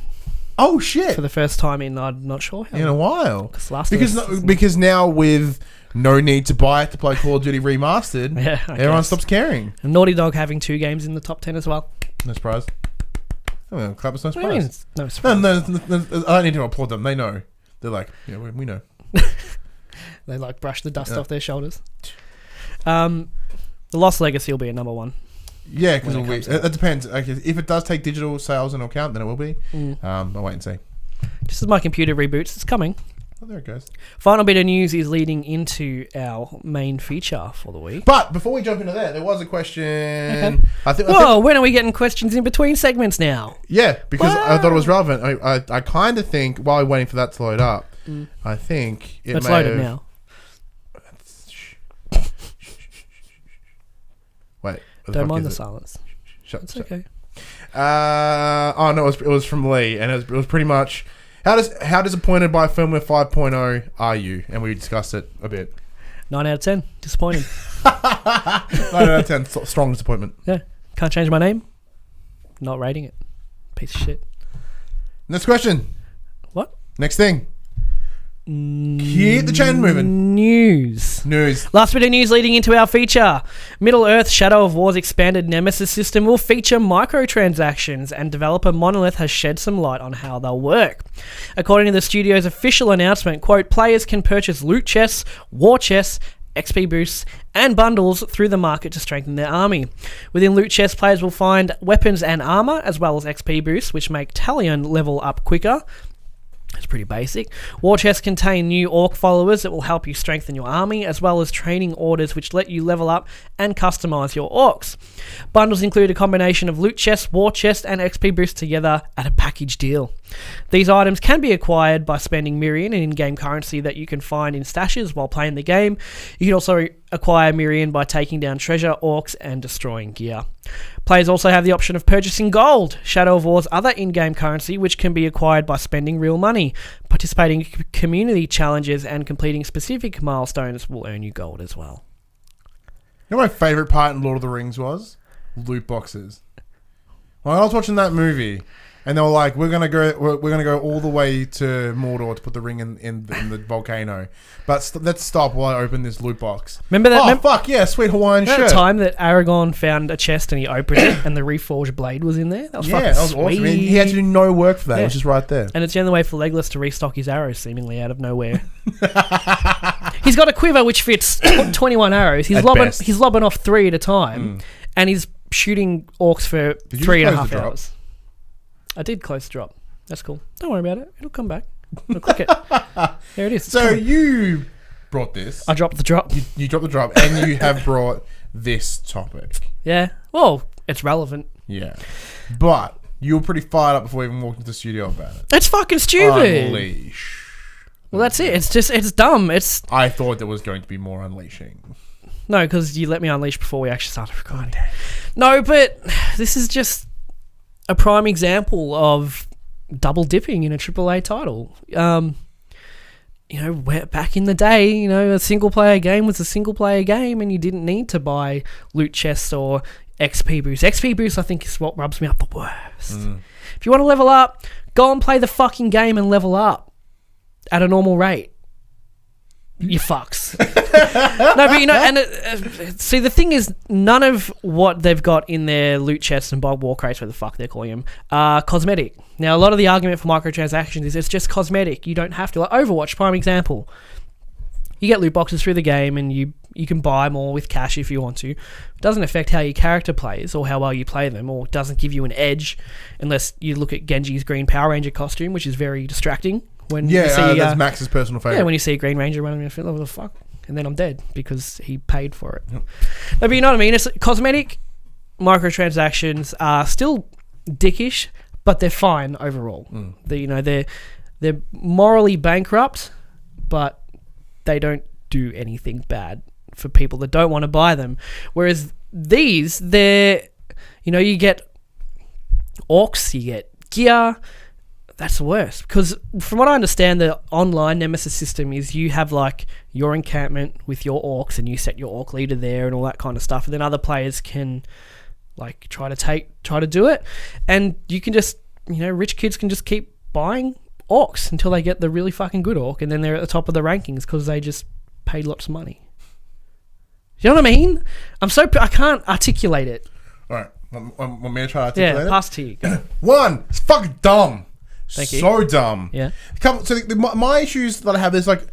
Oh, shit. for the first time in I'm not sure how In a while. Last of Us isn't. Because now with no need to buy it to play Call of Duty Remastered, Yeah, I everyone guess. stops caring. And Naughty Dog having 2 games in the top 10 as well. No surprise. Oh, well, clap us no What do you mean? surprise. It's no surprise. No, I don't need to applaud them. They know. They're like, yeah, we know. They like brush the dust off their shoulders. The Lost Legacy will be a number 1. Yeah, because When it comes out. it depends. Okay, if it does take digital sales into account, then it will be. I'll wait and see. Just as my computer reboots, it's coming. Oh, there it goes. Final bit of news is leading into our main feature for the week. But before we jump into that, there was a question. Okay. I think. Whoa, when are we getting questions in between segments now? Yeah, because I thought it was relevant. I kind of think while we're waiting for that to load up, I think it Let's may load have, it now. Wait. Don't mind the silence. Shut. It's okay. Oh no, it was from Lee, and it was pretty much how disappointed by firmware 5.0 are you? And we discussed it a bit. 9 out of 10. Disappointed. 9 out of 10. Strong disappointment. Yeah. Can't change my name. Not rating it. Piece of shit. Next question. What? Next thing. Keep the chain moving. News. Last bit of news leading into our feature. Middle-earth Shadow of War's expanded Nemesis system will feature microtransactions, and developer Monolith has shed some light on how they'll work. According to the studio's official announcement, quote, players can purchase loot chests, war chests, XP boosts, and bundles through the market to strengthen their army. Within loot chests, players will find weapons and armor, as well as XP boosts, which make Talion level up quicker. It's pretty basic. War chests contain new orc followers that will help you strengthen your army, as well as training orders which let you level up and customize your orcs. Bundles include a combination of loot chests, war chests, and XP boosts together at a package deal. These items can be acquired by spending Mirian, an in-game currency that you can find in stashes while playing the game. You can also acquire Mirian by taking down treasure, orcs, and destroying gear. Players also have the option of purchasing gold, Shadow of War's other in-game currency, which can be acquired by spending real money. Participating in community challenges and completing specific milestones will earn you gold as well. You know what my favourite part in Lord of the Rings was? Loot boxes. When I was watching that movie, and they were like, we're gonna go all the way to Mordor to put the ring in the volcano. But let's stop while I open this loot box. Remember that? Fuck yeah, sweet Hawaiian shirt. That time that Aragorn found a chest and he opened it and the reforged blade was in there? That was fucking That was sweet. awesome. I mean, he had to do no work for that. It was just right there. And it's the only way for Legolas to restock his arrows, seemingly out of nowhere. He's got a quiver which fits 21 arrows. He's lobbing off 3 at a time, and he's shooting orcs for 3.5 hours. I did close the drop. That's cool. Don't worry about it. It'll come back. I'll click it. There it is. It's So coming. you brought this. I dropped the drop. You dropped the drop, and you have brought this topic. Yeah. Well, it's relevant. Yeah. But you were pretty fired up before we even walked into the studio about it. It's fucking stupid. Unleash. Well, that's it. It's dumb. I thought there was going to be more unleashing. No, because you let me unleash before we actually started recording. No, but this is just a prime example of double dipping in a AAA title. Where back in the day, a single player game was a single player game, and you didn't need to buy loot chests or XP boosts. XP boosts, I think, is what rubs me up the worst. If you want to level up, go and play the fucking game and level up at a normal rate. You fucks. No, but see, the thing is, none of what they've got in their loot chests and bulk war crates, whatever the fuck they're calling them, are cosmetic. Now, a lot of the argument for microtransactions is it's just cosmetic. You don't have to. Like Overwatch, prime example. You get loot boxes through the game, and you can buy more with cash if you want to. It doesn't affect how your character plays or how well you play them, or doesn't give you an edge unless you look at Genji's Green Power Ranger costume, which is very distracting. When you see, that's Max's personal favourite. Yeah, when you see a Green Ranger running, you feel, what the fuck? And then I'm dead because he paid for it. Yep. No, but you know what I mean? It's cosmetic microtransactions are still dickish, but they're fine overall. They're morally bankrupt, but they don't do anything bad for people that don't want to buy them. Whereas these, you get orcs, you get gear. That's worse because from what I understand, the online Nemesis system is you have like your encampment with your orcs and you set your orc leader there and all that kind of stuff, and then other players can like try to do it, and you can just, you know, rich kids can just keep buying orcs until they get the really fucking good orc, and then they're at the top of the rankings because they just paid lots of money. You know what I mean? I can't articulate it. All right, want me to try to articulate it? Yeah, pass to you. Go. One, it's fucking dumb. Thank you. So dumb. Yeah. So my issues that I have is like,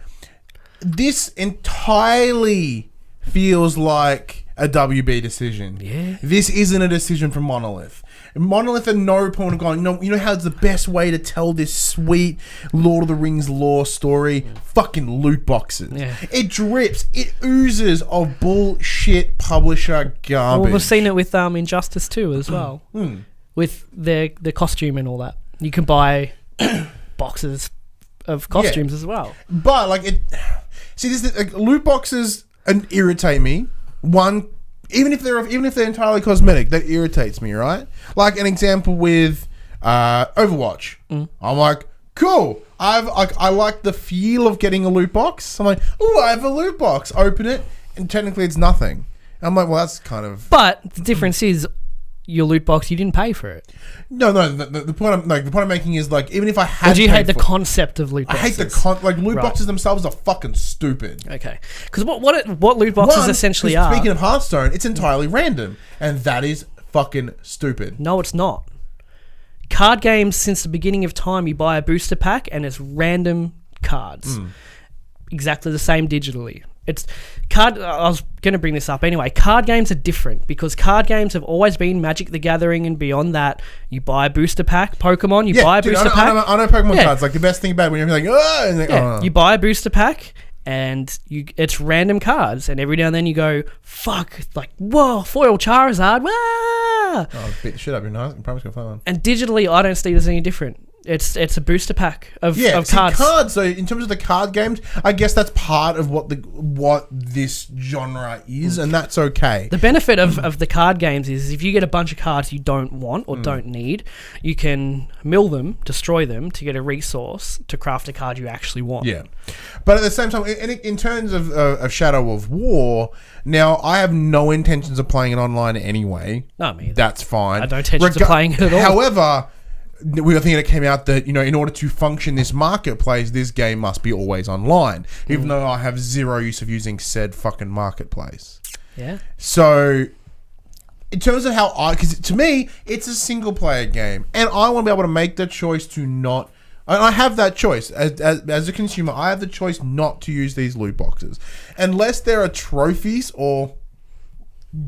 this entirely feels like a WB decision. Yeah. This isn't a decision from Monolith. Monolith at no point of going, no, you know how it's the best way to tell this sweet Lord of the Rings lore story? Fucking loot boxes. Yeah. It drips. It oozes of bullshit publisher garbage. Well, we've seen it with Injustice 2 as well. With the costume and all that. You can buy boxes of costumes as well. But like loot boxes irritate me. One, even if they're entirely cosmetic, that irritates me, right? Like an example with Overwatch. I'm like, cool. I like the feel of getting a loot box. I'm like, ooh, I have a loot box. Open it, and technically it's nothing. And I'm like, well, that's kind of. But the difference is, your loot box, you didn't pay for it. No. The point I'm making is like, even if I had, or do you hate the concept of loot boxes? I hate the loot boxes themselves are fucking stupid. Okay, because what loot boxes essentially are. Speaking of Hearthstone, it's entirely random, and that is fucking stupid. No, it's not. Card games, since the beginning of time, you buy a booster pack and it's random cards, exactly the same digitally. I was going to bring this up anyway. Card games are different because card games have always been Magic the Gathering, and beyond that, you buy a booster pack. Pokemon, you buy a booster pack. I know Pokemon cards. Like the best thing about it when you're like, oh, and like, you buy a booster pack, and it's random cards, and every now and then you go, fuck, like, whoa, foil Charizard, wah! Oh, beat the shit up, you're nice. I'm probably gonna find one. And digitally, I don't see it as any different. It's a booster pack of cards. So in terms of the card games, I guess that's part of what this genre is, and that's okay. The benefit of the card games is if you get a bunch of cards you don't want or don't need, you can mill them, destroy them to get a resource to craft a card you actually want. Yeah, but at the same time, in terms of Shadow of War, now I have no intentions of playing it online anyway. No, me either. That's fine. I don't intentions of playing it at all. However, we were thinking it came out that, you know, in order to function this marketplace, this game must be always online, even though I have zero use of using said fucking marketplace. Yeah. So, in terms of because to me, it's a single player game, and I want to be able to make the choice to not. I have that choice as a consumer. I have the choice not to use these loot boxes, unless there are trophies or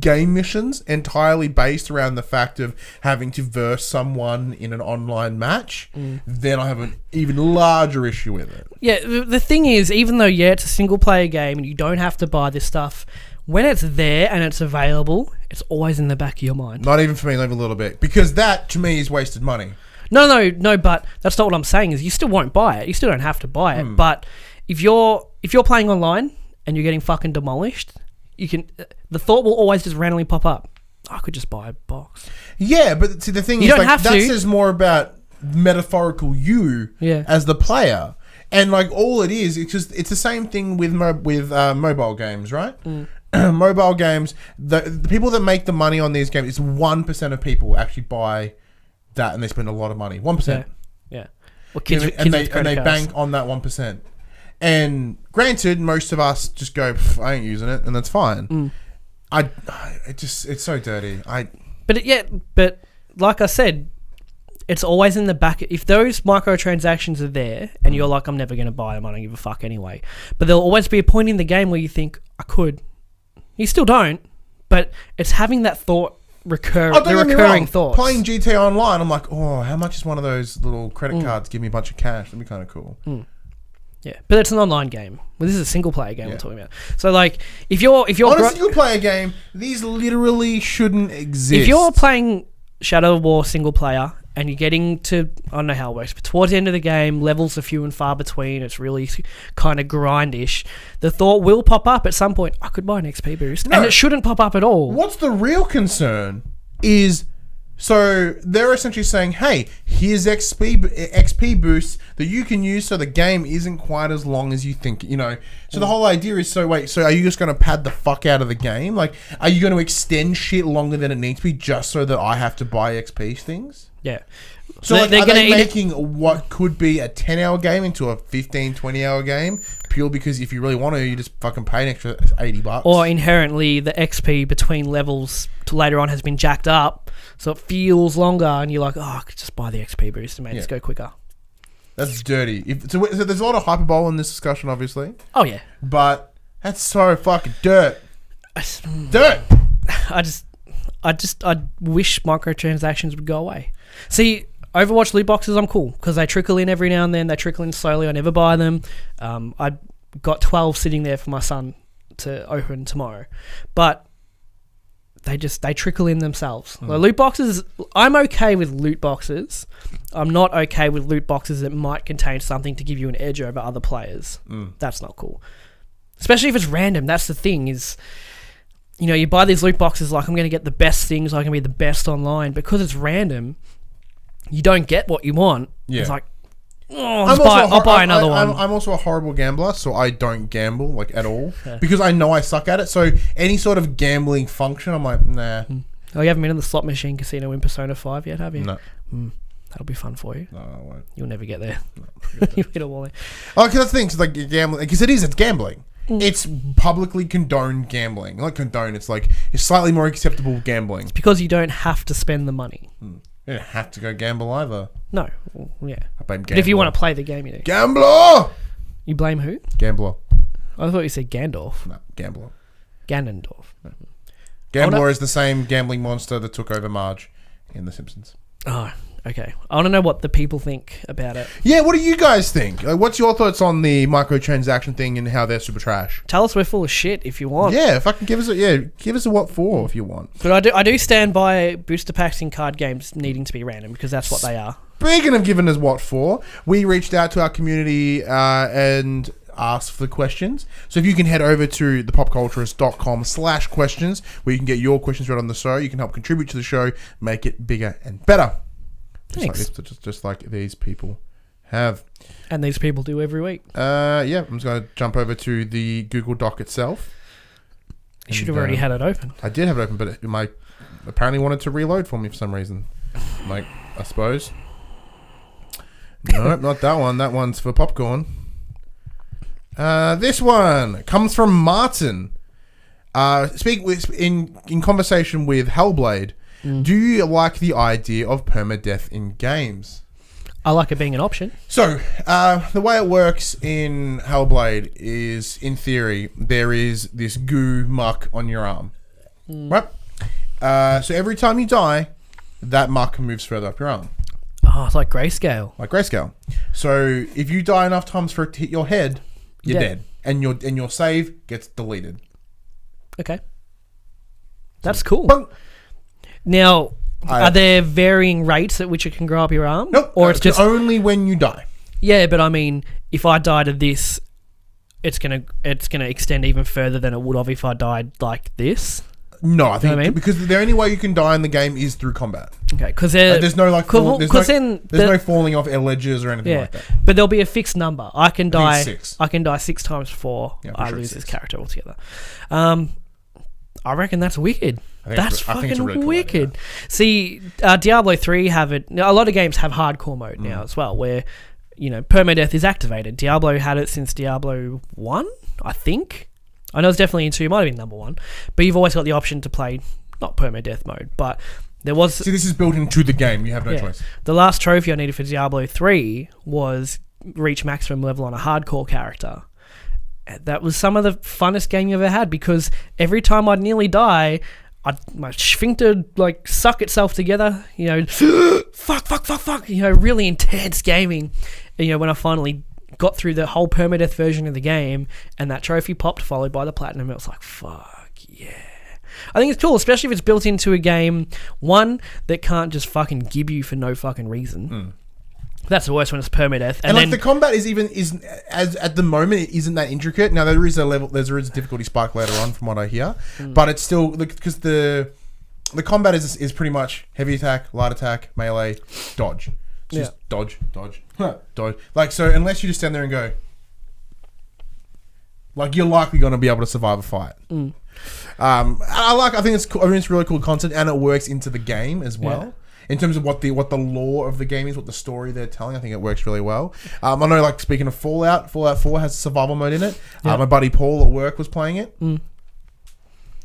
game missions entirely based around the fact of having to verse someone in an online match, then I have an even larger issue with it. Yeah, the thing is, even though, it's a single player game and you don't have to buy this stuff, when it's there and it's available, it's always in the back of your mind. Not even for me, even a little bit. Because that, to me, is wasted money. No, but that's not what I'm saying, is you still won't buy it. You still don't have to buy it. But if you're playing online and you're getting fucking demolished, the thought will always just randomly pop up. I could just buy a box. Yeah, but see, the thing is, like, that says more about metaphorical you as the player, and like all it is, it's the same thing with mobile games, right? Mobile games, the people that make the money on these games, it's 1% of people actually buy that, and they spend a lot of money. 1%. Yeah. Well, and they bank on that 1%. And granted, most of us just go, I ain't using it, and that's fine. It's so dirty. But like I said, it's always in the back. If those microtransactions are there, and you're like, I'm never going to buy them, I don't give a fuck anyway. But there'll always be a point in the game where you think, I could. You still don't, but it's having that thought recurring thoughts. Playing GTA Online, I'm like, oh, how much is one of those little credit cards? Give me a bunch of cash. That'd be kind of cool. Yeah, but it's an online game. Well, this is a single player game we're talking about. So, like, if you're on a single player game, these literally shouldn't exist. If you're playing Shadow of War single player and you're getting to, I don't know how it works, but towards the end of the game, levels are few and far between. It's really kind of grindish. The thought will pop up at some point. I could buy an XP boost, and it shouldn't pop up at all. What's the real concern is So they're essentially saying, hey, here's XP boosts that you can use so the game isn't quite as long as you think, you know. So the whole idea is, so are you just going to pad the fuck out of the game? Like, are you going to extend shit longer than it needs to be just so that I have to buy XP things? Yeah. So like, are they making what could be a 10-hour game into a 15, 20-hour game purely because if you really want to, you just fucking pay an extra $80? Or inherently, the XP between levels to later on has been jacked up, so it feels longer, and you're like, oh, I could just buy the XP boost and make this go quicker. That's dirty. So there's a lot of hyperbole in this discussion, obviously. Oh, yeah. But that's so fucking dirt. Dirt! I wish microtransactions would go away. See, Overwatch loot boxes, I'm cool because they trickle in every now and then. They trickle in slowly. I never buy them. I got 12 sitting there for my son to open tomorrow, but they trickle in themselves. Like loot boxes, I'm okay with loot boxes. I'm not okay with loot boxes that might contain something to give you an edge over other players. That's not cool, especially if it's random. That's the thing is, you know, you buy these loot boxes like I'm going to get the best things. I can be the best online because it's random. You don't get what you want. Yeah. It's like, I'll buy another one. I'm also a horrible gambler, so I don't gamble like at all because I know I suck at it. So any sort of gambling function, I'm like, nah. Oh, you haven't been in the slot machine casino in Persona 5 yet, have you? No. That'll be fun for you. No, I won't. You'll never get there. No, You hit a wall there. Oh, because that's the thing, it's like gambling, because it's gambling. It's publicly condoned gambling. Not condoned, it's like it's slightly more acceptable gambling. It's because you don't have to spend the money. You don't have to go gamble either. No, yeah. I blame gambler. But if you want to play the game, you do. Gambler! You blame who? Gambler. I thought you said Gandalf. No, gambler. Ganondorf. Gambler is the same gambling monster that took over Marge in The Simpsons. Oh, okay. I want to know what the people think about it. Yeah, what do you guys think? Like, what's your thoughts on the microtransaction thing and how they're super trash? Tell us we're full of shit if you want. Yeah, fucking give us a what for if you want. But I do stand by booster packs in card games needing to be random because that's what they are. Speaking of giving us what for, we reached out to our community and asked for the questions. So if you can head over to thepopculturists.com/questions where you can get your questions right on the show, you can help contribute to the show, make it bigger and better. Thanks. Just like these people have. And these people do every week. Yeah, I'm just going to jump over to the Google Doc itself. You should have already had it open. I did have it open, but it apparently wanted to reload for me for some reason. Like, I suppose. Nope, not that one. That one's for popcorn. This one comes from Martin. In conversation with Hellblade. Do you like the idea of permadeath in games? I like it being an option. So, the way it works in Hellblade is, in theory, there is this goo muck on your arm. Right? So every time you die, that muck moves further up your arm. Oh, it's like grayscale. Like grayscale. So, if you die enough times for it to hit your head, you're dead. And your save gets deleted. Okay. That's cool. Now, are there varying rates at which it can grow up your arm? Nope. Or it's just only when you die. Yeah, but I mean, if I died of this, it's gonna extend even further than it would have if I died like this. No, I think because the only way you can die in the game is through combat. Okay, because there's no no falling off ledges or anything like that. But there'll be a fixed number. I can die 6. I can die 6 times before I lose this character altogether. I reckon that's wicked. That's fucking really cool wicked. Idea. See, Diablo 3 have it. A lot of games have hardcore mode now as well, where permadeath is activated. Diablo had it since Diablo 1, I think. I know it's definitely in 2. It might have been number 1, but you've always got the option to play not permadeath mode, but there was. See, this is built into the game. You have no choice. The last trophy I needed for Diablo 3 was reach maximum level on a hardcore character. That was some of the funnest game you ever had because every time I'd nearly die, my sphincter suck itself together, fuck, really intense gaming. And, when I finally got through the whole permadeath version of the game and that trophy popped followed by the platinum, it was like, fuck yeah. I think it's cool, especially if it's built into a game, one, that can't just fucking gib you for no fucking reason. That's the worst when it's permadeath. And then the combat is at the moment it isn't that intricate. Now there is a difficulty spike later on from what I hear, but it's still because the the combat is pretty much heavy attack, light attack, melee, dodge. It's just dodge, dodge. Like, so unless you just stand there and go, like, you're likely going to be able to survive a fight. I think it's cool. I mean, it's really cool content, and it works into the game as well. Yeah. In terms of what the lore of the game is, what the story they're telling, I think it works really well. I know, like, speaking of Fallout 4 has a survival mode in it. My buddy Paul at work was playing it.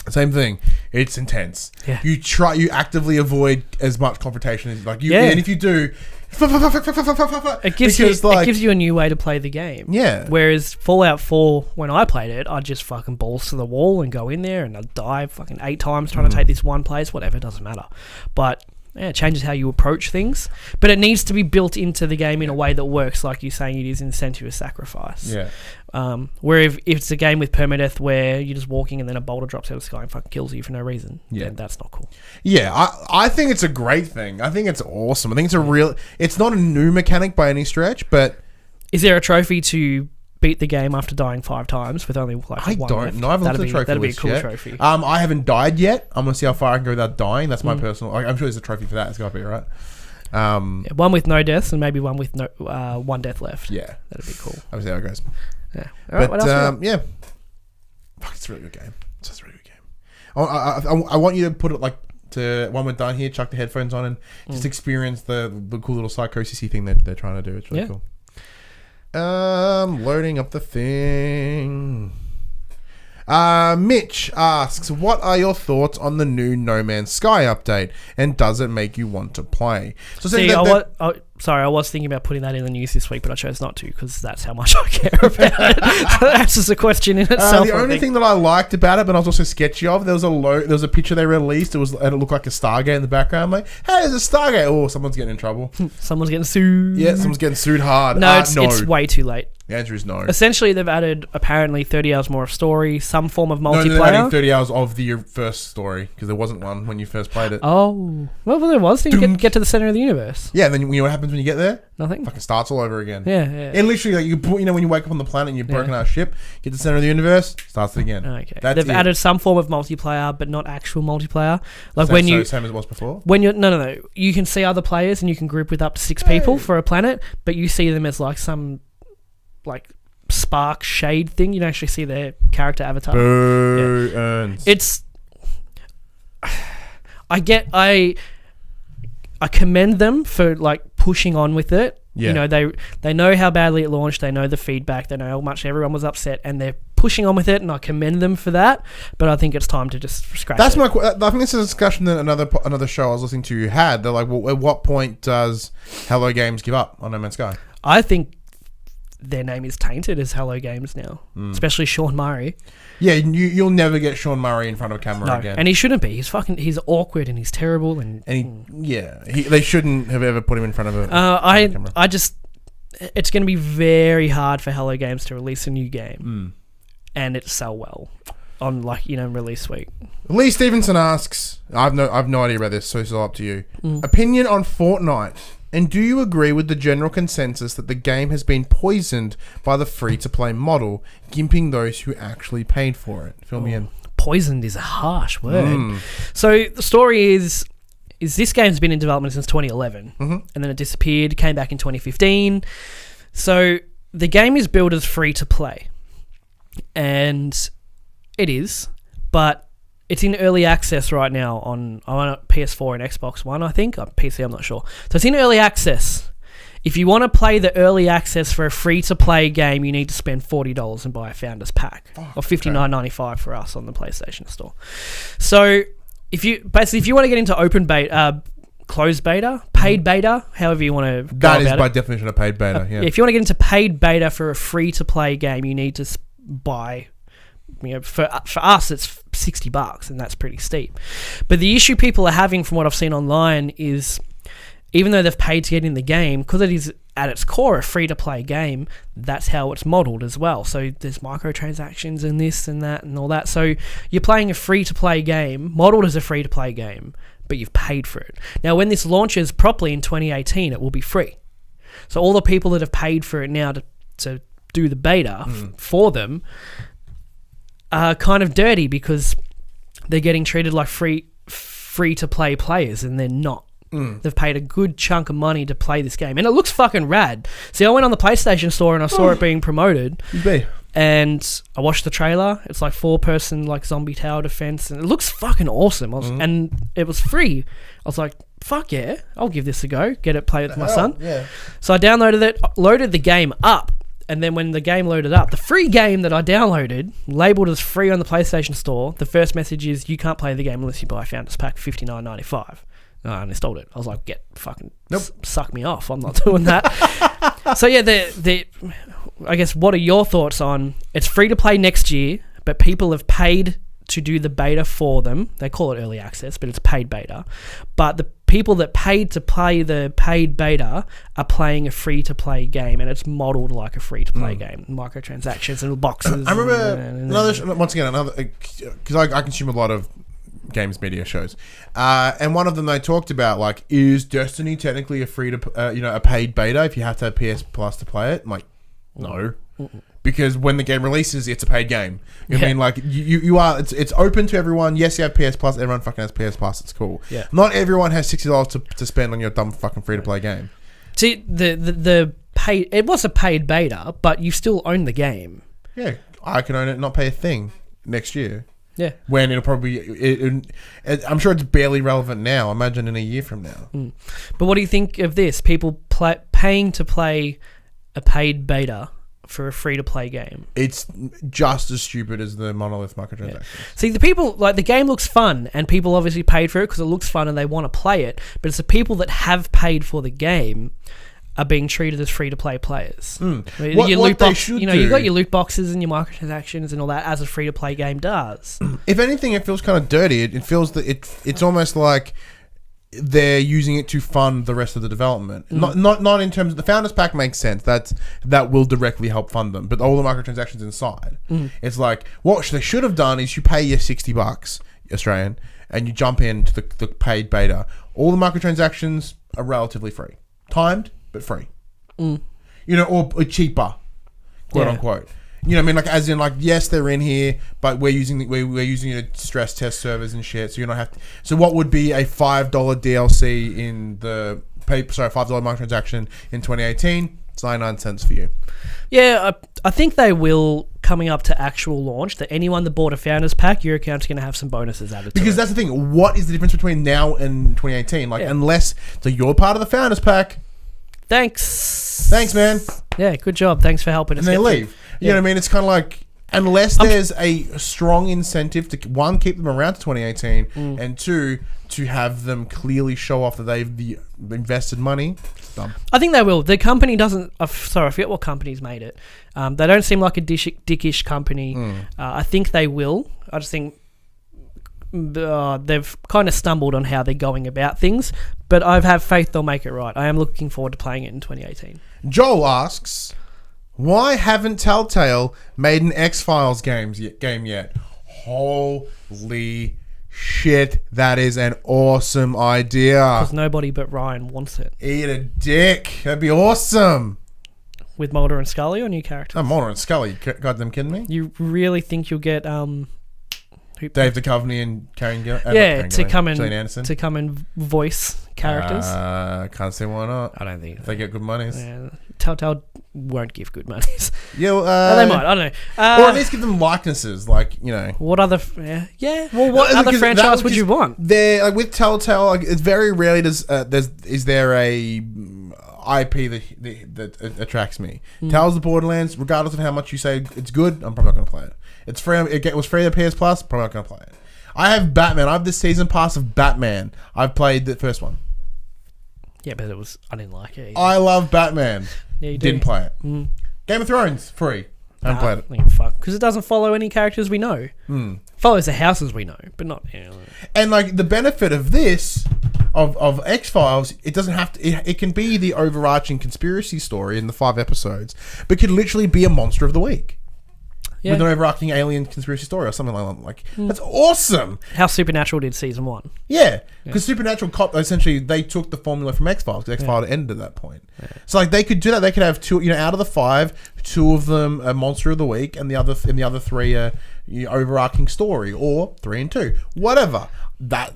Same thing. It's intense. Yeah. You actively avoid as much confrontation as and if you do, it gives you a new way to play the game. Yeah. Whereas Fallout 4, when I played it, I'd just fucking balls to the wall and go in there and I'd die fucking 8 times trying to take this one place. Whatever, it doesn't matter. But yeah, it changes how you approach things. But it needs to be built into the game in a way that works, like you're saying it is incentive of sacrifice. Yeah. Where if it's a game with permadeath where you're just walking and then a boulder drops out of the sky and fucking kills you for no reason, then that's not cool. Yeah, I think it's a great thing. I think it's awesome. I think it's not a new mechanic by any stretch, but... Is there a trophy to beat the game after dying 5 times with only one I don't know. I haven't looked at the trophy That'd be a list cool yet. trophy. I haven't died yet. I'm going to see how far I can go without dying. That's my personal... I'm sure there's a trophy for that. It's got to be, right? One with no deaths and maybe one with one death left. Yeah. That'd be cool. I'll see how it goes. Yeah. All right, what else yeah. Fuck, it's a really good game. It's a really good game. I want you to put it to when we're done here, chuck the headphones on and just experience the cool little psychosis-y thing that they're trying to do. It's really cool. Loading up the thing. Mitch asks, what are your thoughts on the new No Man's Sky update, and does it make you want to play? So I was thinking about putting that in the news this week, but I chose not to because that's how much I care about it. So that's just a question in itself. The only thing that I liked about it, but I was also sketchy of, there was a picture they released. And it looked like a Stargate in the background. I'm like, hey, there's a Stargate. Oh, someone's getting in trouble. Someone's getting sued. Yeah, someone's getting sued hard. No, it's way too late. The answer is no. Essentially, they've added apparently 30 hours more of story, some form of multiplayer. No, they're adding 30 hours of the first story because there wasn't one when you first played it. Oh, well, there was. You get to the center of the universe. Yeah, and then you know what happens when you get there? Nothing. Fucking starts all over again. Yeah. And literally, when you wake up on the planet and you've broken our ship, get to the center of the universe, starts it again. Okay. They've added some form of multiplayer, but not actual multiplayer. Like same as it was before. No. You can see other players and you can group with up to 6 people for a planet, but you see them as like some spark shade thing. You don't actually see their character avatar. Burns. It's. I commend them for pushing on with it. Yeah. You know, they know how badly it launched. They know the feedback. They know how much everyone was upset, and they're pushing on with it. And I commend them for that. But I think it's time to just scratch it. I think this is a discussion that another show I was listening to had. They're like, well, at what point does Hello Games give up on No Man's Sky? I think their name is tainted as Hello Games now, especially Sean Murray. Yeah, you'll never get Sean Murray in front of a camera again. And he shouldn't be. He's awkward and he's terrible. They shouldn't have ever put him in front of a camera. It's going to be very hard for Hello Games to release a new game and it sell well on release week. Lee Stevenson asks, I've no idea about this, so it's all up to you. Opinion on Fortnite. And do you agree with the general consensus that the game has been poisoned by the free-to-play model, gimping those who actually paid for it? Fill me in. Poisoned is a harsh word. So the story is this game's been in development since 2011, and then it disappeared, came back in 2015. So the game is billed as free-to-play, and it is, but it's in early access right now on PS4 and Xbox One, I think. On PC, I'm not sure. So it's in early access. If you want to play the early access for a free-to-play game, you need to spend $40 and buy a Founders Pack. Or $59.95 for us on the PlayStation Store. So if you want to get into open beta, closed beta, paid beta, however you want to go that about it. That is by definition a paid beta, yeah. If you want to get into paid beta for a free-to-play game, you need to buy... for us, it's $60, and that's pretty steep. But the issue people are having, from what I've seen online, is even though they've paid to get in the game, because it is at its core a free-to-play game, that's how it's modeled as well. So there's microtransactions and this and that and all that. So you're playing a free-to-play game, modeled as a free-to-play game, but you've paid for it. Now, when this launches properly in 2018, it will be free. So all the people that have paid for it now to do the beta for them are kind of dirty because they're getting treated like free-to-play players, and they're not. They've paid a good chunk of money to play this game, and it looks fucking rad. See, I went on the PlayStation store and I saw it being promoted, and I watched the trailer. It's like 4-person like zombie tower defense, and it looks fucking awesome. And it was free. I was like, fuck yeah, I'll give this a go. Get it, play it with my son. Yeah. So I downloaded it, loaded the game up, and then when the game loaded up, the free game that I downloaded, labelled as free on the PlayStation store, the first message is, you can't play the game unless you buy Founders Pack $59.95. I uninstalled it. I was like, get fucking suck me off. I'm not doing that. So yeah, I guess, what are your thoughts on, it's free to play next year, but people have paid to do the beta for them. They call it early access, but it's paid beta. But the people that paid to play the paid beta are playing a free-to-play game, and it's modeled like a free-to-play game. Microtransactions and boxes. I remember, once again, because I consume a lot of games media shows, and one of them they talked about, like, is Destiny technically a a paid beta if you have to have PS Plus to play it? I'm like, no. Because when the game releases, it's a paid game. I mean, like, you are, it's open to everyone. Yes, you have PS Plus. Everyone fucking has PS Plus. It's cool. Yeah. Not everyone has $60 to spend on your dumb fucking free to play game. See, the paid, it was a paid beta, but you still own the game. Yeah, I can own it and not pay a thing next year. Yeah. When it'll probably, I'm sure it's barely relevant now. Imagine in a year from now. But what do you think of this? People paying to play a paid beta for a free-to-play game. It's just as stupid as the Monolith microtransactions. Yeah. See, the people, like, the game looks fun, and people obviously paid for it because it looks fun and they want to play it, but it's the people that have paid for the game are being treated as free-to-play players. What they should do, you got your loot boxes and your microtransactions and all that, as a free-to-play game does. If anything, it feels kind of dirty. It feels that it's almost like they're using it to fund the rest of the development. Not in terms of the Founders Pack makes sense. That will directly help fund them. But all the microtransactions inside, it's like, what they should have done is you pay your $60 Australian and you jump into the paid beta. All the microtransactions are relatively free, timed but free. Or cheaper, quote unquote. You know what I mean? Like, as in, like, yes, they're in here, but we're using it to stress test servers and shit. So you don't have to. So what would be a $5 DLC in the $5 microtransaction in 2018? It's 99 cents for you. Yeah, I think they will, coming up to actual launch, that anyone that bought a Founders Pack, your account's going to have some bonuses added to it. Because that's the thing. What is the difference between now and 2018? Like, unless you're part of the Founders Pack. Thanks, man. Yeah, good job. Thanks for helping us. And they leave. You know what I mean? It's kind of like, unless there's a strong incentive to, one, keep them around to 2018, and two, to have them clearly show off that they've invested money. Dumb. I think they will. The company doesn't... I forget what company's made it. They don't seem like a dickish company. I think they will. I just think they've kind of stumbled on how they're going about things, but I have faith they'll make it right. I am looking forward to playing it in 2018. Joel asks, why haven't Telltale made an X-Files game yet? Holy shit, that is an awesome idea. Because nobody but Ryan wants it. Eat a dick. That'd be awesome. With Mulder and Scully or new characters? Oh, Mulder and Scully. Goddamn kidding me? You really think you'll get... Dave Duchovny and Karen Gillan? To come and voice characters. Can't see why not. I don't think if they get good monies. Yeah, Telltale won't give good monies. Yeah, well, they might. I don't know. Or at least give them likenesses, like, you know. What other? Well, what other franchise would you want? They're like, with Telltale. Like, it's very rarely is there a IP that attracts me. Tales of the Borderlands, regardless of how much you say it's good, I'm probably not going to play it. It's free. It was free to PS Plus. Probably not going to play it. I have Batman. I have the season pass of Batman. I've played the first one. Yeah, but I didn't like it either. I love Batman. Yeah, you do. Didn't play it. Game of Thrones, free. I haven't played it. Fuck, because it doesn't follow any characters we know. Follows the houses we know, but not. And like the benefit of this, of X-Files, it doesn't have to. It can be the overarching conspiracy story in the 5 episodes, but could literally be a monster of the week. Yeah. With an overarching alien conspiracy story or something like that. Like, that's awesome. How Supernatural did season 1. Yeah, because Supernatural essentially they took the formula from X-Files. Because X-Files ended at that point. Yeah. So like they could do that. They could have 2, out of the 5, 2 of them a monster of the week, and the other 3 are overarching story, or 3 and 2, whatever. That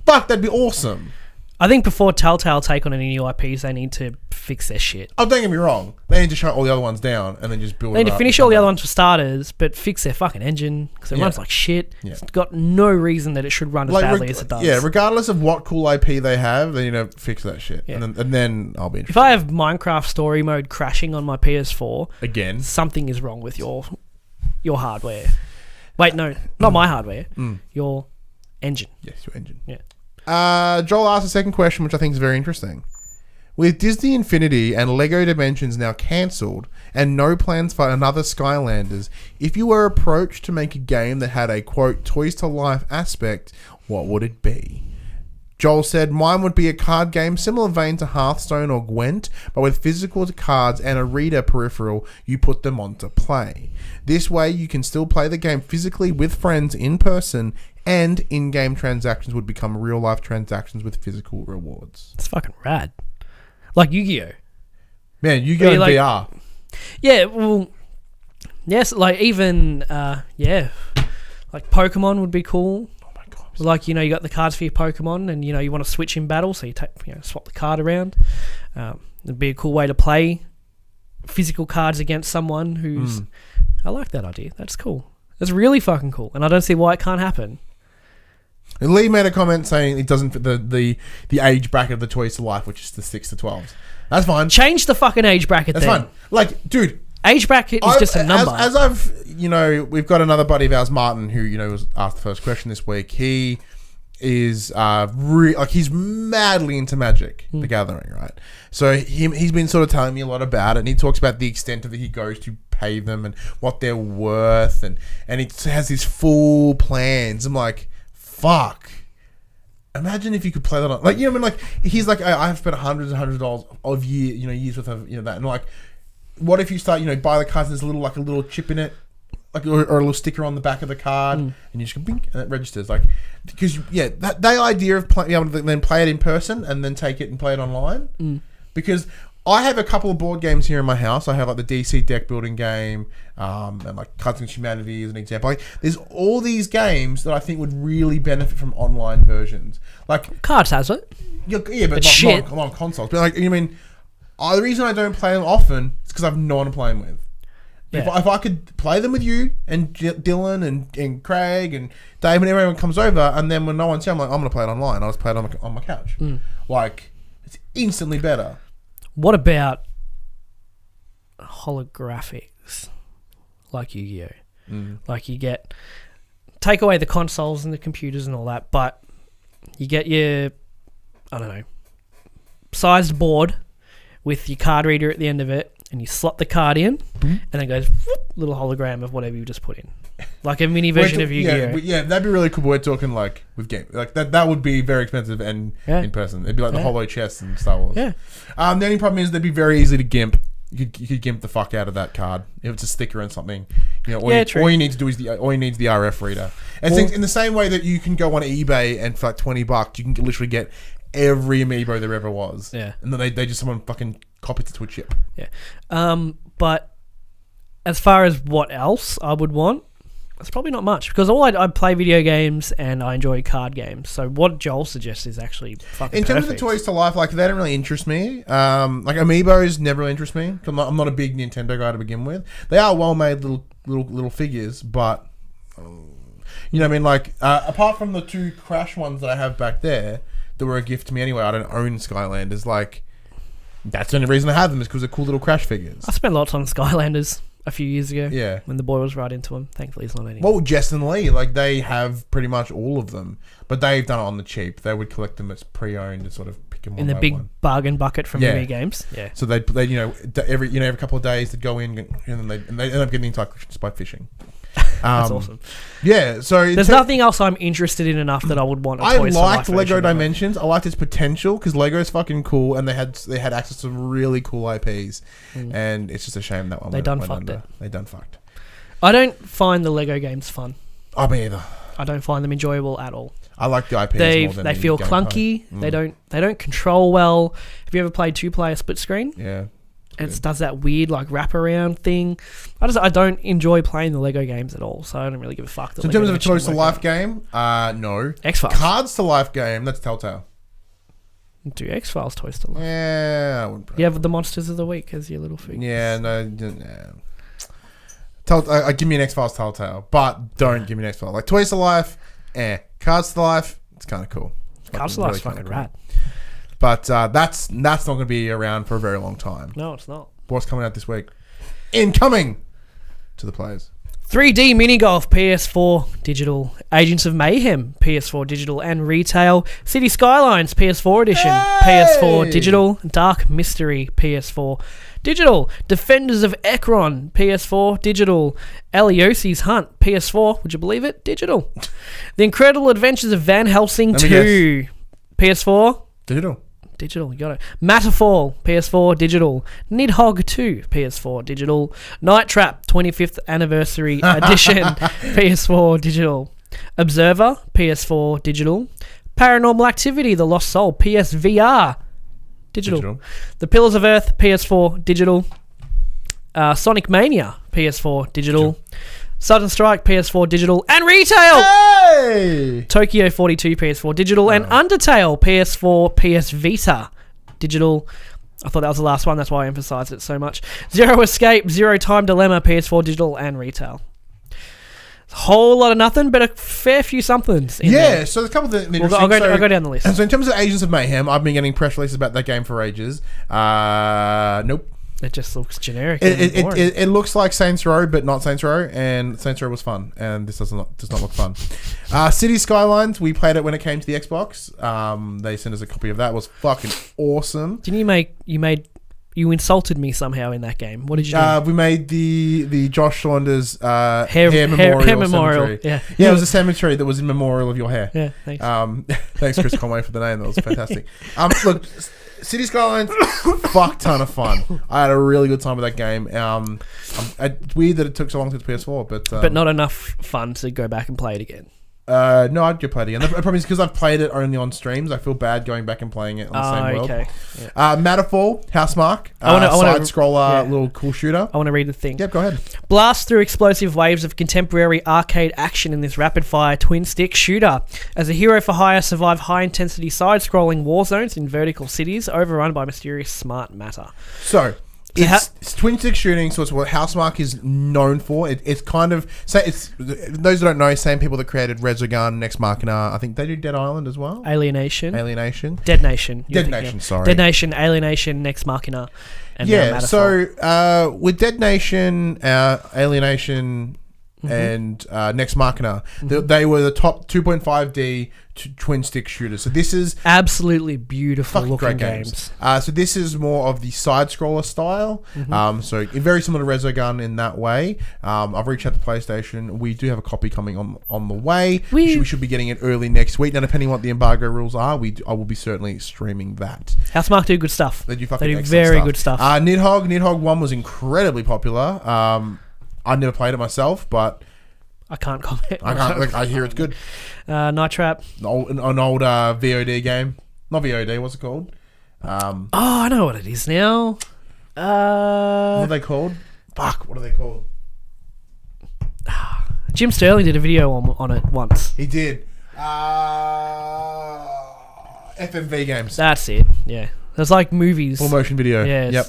Fuck, that'd be awesome. I think before Telltale take on any new IPs, they need to fix their shit. Oh, don't get me wrong. They need to shut all the other ones down and then just build They it need up. to finish all the other ones for starters, but fix their fucking engine because it runs like shit. Yeah. It's got no reason that it should run as badly as it does. Yeah, regardless of what cool IP they have, they need to fix that shit. Yeah. And then I'll be interested. If I have Minecraft story mode crashing on my PS4, Again, something is wrong with your hardware. Wait, no, not my hardware. Your engine. yes, your engine. Yeah. Joel asked a second question, which I think is very interesting. With Disney Infinity and Lego Dimensions now cancelled and no plans for another Skylanders, if you were approached to make a game that had a, quote, Toys to Life aspect, what would it be? Joel said, mine would be a card game similar vein to Hearthstone or Gwent, but with physical cards and a reader peripheral you put them on to play. This way you can still play the game physically with friends in person, and in-game transactions would become real-life transactions with physical rewards. It's fucking rad. Like Yu-Gi-Oh! Man, you go in like, VR. Yeah, well, yes, like even, like Pokemon would be cool. Oh my god. Like, you know, you got the cards for your Pokemon and, you know, you want to switch in battle, so you take, swap the card around. It'd be a cool way to play physical cards against someone who's... I like that idea. That's cool. That's really fucking cool. And I don't see why it can't happen. And Lee made a comment saying it doesn't fit the age bracket of the Toys to Life, which is the 6 to 12s. That's fine. Change the fucking age bracket That's then. fine. Like, dude... Age bracket is just a number. As I've, we've got another buddy of ours, Martin, who, was asked the first question this week. He is he's madly into Magic, the Gathering, right? So he's been sort of telling me a lot about it, and he talks about the extent that he goes to pay them and what they're worth, and he has these full plans. I'm like, fuck. Imagine if you could play that on, like, like, he's like, I have spent hundreds and hundreds of dollars of years worth of, that, and like, what if you start, buy the cards and there's a little chip in it, like, or a little sticker on the back of the card, and you just go bink, and it registers, like, because that the idea of being able to then play it in person and then take it and play it online, because I have a couple of board games here in my house. I have like the DC deck building game, and like Cards Against Humanity as an example. Like, there's all these games that I think would really benefit from online versions. Like, Cards has it. Yeah, but not on consoles. But like, the reason I don't play them often is because I have no one to play them with. Yeah. If I could play them with you and Dylan and Craig and Dave and everyone comes over, and then when no one's here, I'm like, I'm going to play it online. I'll just play it on my couch. Like, it's instantly better. What about holographics like Yu-Gi-Oh? Like, take away the consoles and the computers and all that, but you get your, I don't know, sized board with your card reader at the end of it, and you slot the card in, and then goes whoop, little hologram of whatever you just put in, like a mini version of Yu-Gi-Oh. Yeah, that'd be really cool. We're talking like with game, like that would be very expensive and in person. It'd be like the holo chess in Star Wars. Yeah. The only problem is they'd be very easy to gimp. You could gimp the fuck out of that card if it's a sticker and something. All you need to do is the RF reader. And things in the same way that you can go on eBay and for like $20 you can literally get every amiibo there ever was. Yeah. And then they just someone fucking copies it to a chip. Yeah. But as far as what else I would want, it's probably not much, because I play video games and I enjoy card games. So what Joel suggests is actually fucking in terms of the Toys to Life, like, they don't really interest me. Like, amiibos never really interest me. I'm not a big Nintendo guy to begin with. They are well made little figures, but like, apart from the 2 Crash ones that I have back there that were a gift to me anyway, I don't own Skylanders. Like, that's the only reason I have them is because they're cool little Crash figures. I spent lots on Skylanders a few years ago. Yeah. When the boy was right into them. Thankfully, he's not anymore. Well, Jess and Lee, like, they have pretty much all of them, but they've done it on the cheap. They would collect them as pre-owned and sort of pick them in the big bargain bucket from Mini Games. Yeah. So they every couple of days they'd go in and they end up getting into collections by fishing. That's awesome. Yeah, so there's nothing else I'm interested in enough that I would want. I liked Lego Dimensions. I liked its potential because Lego's fucking cool, and they had access to really cool IPs, and it's just a shame that one. They done fucked. I don't find the Lego games fun. Me either. I don't find them enjoyable at all. I like the IPs more than they feel clunky. They don't control well. Have you ever played 2-player split screen? Yeah. and it does that weird like wraparound thing. I don't enjoy playing the Lego games at all, so I don't really give a fuck. So in terms of a Toys to Life game, no. X-Files. Cards to Life game, that's Telltale. Do X-Files Toys to Life? Yeah, I wouldn't. You have the Monsters of the Week as your little figure. Yeah, no. Give me an X-Files Telltale, but don't give me an X-Files. Like Toys to Life, Cards to Life, it's kind of cool. Cards to Life's fucking rad. But that's not going to be around for a very long time. No, it's not. What's coming out this week? Incoming to the players. 3D Mini Golf PS4 Digital, Agents of Mayhem PS4 Digital and Retail, City Skylines PS4 Edition PS4 Digital, Dark Mystery PS4 Digital, Defenders of Ekron PS4 Digital, Eliosi's Hunt PS4, would you believe it? Digital. The Incredible Adventures of Van Helsing 2 PS4 Digital, you got it. Matterfall, PS4 Digital. Nidhogg 2, PS4 Digital. Night Trap, 25th Anniversary Edition, PS4 Digital. Observer, PS4 Digital. Paranormal Activity, The Lost Soul, PSVR Digital. The Pillars of Earth, PS4 Digital. Sonic Mania, PS4 Digital. Sudden Strike, PS4 Digital and Retail. Hey! Tokyo 42, PS4 Digital, and Undertale, PS4, PS Vita Digital. I thought that was the last one, that's why I emphasised it so much. Zero Escape, Zero Time Dilemma, PS4 Digital and Retail. Whole lot of nothing, but a fair few somethings. So there's a couple of I'll go down the list. So in terms of Agents of Mayhem, I've been getting press releases about that game for ages. Nope. It just looks generic. It looks like Saints Row, but not Saints Row, and Saints Row was fun, and this does not look fun. City Skylines, we played it when it came to the Xbox. They sent us a copy of that. It was fucking awesome. Didn't you insulted me somehow in that game? What did you do? We made the Josh Saunders hair memorial. Yeah, it was a cemetery that was in memorial of your hair. Yeah, thanks. Thanks, Chris Conway, for the name. That was fantastic. Look, City Skylines, fuck ton of fun. I had a really good time with that game. It's weird that it took so long to get to PS4, but not enough fun to go back and play it again. No, I'd go play it again. The problem is because I've played it only on streams. I feel bad going back and playing it on the same world. Okay. Yeah. Matterfall, Housemark, side scroller, little cool shooter. I want to read the thing. Yep, go ahead. Blast through explosive waves of contemporary arcade action in this rapid-fire twin-stick shooter. As a hero for hire, survive high-intensity side-scrolling war zones in vertical cities overrun by mysterious smart matter. So, it's twin stick shooting, so it's what Housemark is known for. It's kind of those who don't know, same people that created Resogun, Nex Machina. I think they do Dead Island as well. Alienation, Dead Nation. Sorry, Dead Nation, Alienation, Nex Machina, and so with Dead Nation, Alienation, and Nex Machina, they were the top 2.5D twin stick shooters. So this is absolutely beautiful looking great games. So this is more of the side scroller style. So very similar to Resogun in that way. I've reached out to PlayStation. We do have a copy coming on the way. We should be getting it early next week. Now, depending on what the embargo rules are, I will be certainly streaming that. Housemark do good stuff. They do very good stuff. Nidhogg 1 was incredibly popular. I never played it myself, but I can't comment. I hear it's good. Night Trap. An old VOD game. Not VOD, what's it called? I know what it is now. What are they called? Fuck, what are they called? Jim Sterling did a video on it once. He did. FMV games. That's it, yeah. There's like movies. Full motion video. Yeah. Yep.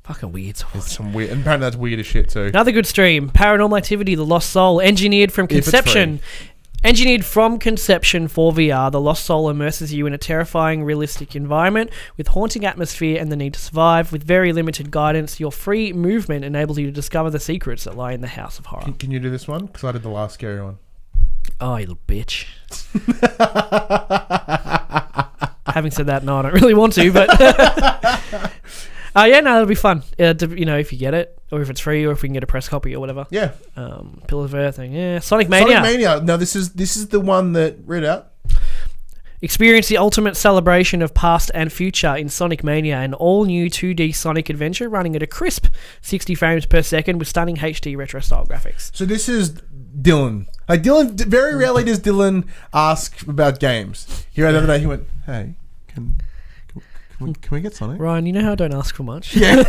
Fucking weird. It's some weird, and apparently that's weird as shit too. Another good stream. Paranormal Activity, The Lost Soul, engineered from conception. Engineered from conception for VR, The Lost Soul immerses you in a terrifying, realistic environment with haunting atmosphere and the need to survive. With very limited guidance, your free movement enables you to discover the secrets that lie in the House of Horror. Can you do this one? Because I did the last scary one. Oh, you little bitch. Having said that, no, I don't really want to, but... that'll be fun. If you get it, or if it's free, or if we can get a press copy or whatever. Yeah. Pillars of Earth thing. Yeah. Sonic Mania. Now this is the one that read out. Experience the ultimate celebration of past and future in Sonic Mania, an all-new 2D Sonic adventure running at a crisp 60 frames per second with stunning HD retro-style graphics. So this is Dylan. Dylan, very rarely does Dylan ask about games. Here the other day, he went, "Hey, can Can we get Sonic? Ryan, you know how I don't ask for much. Yeah.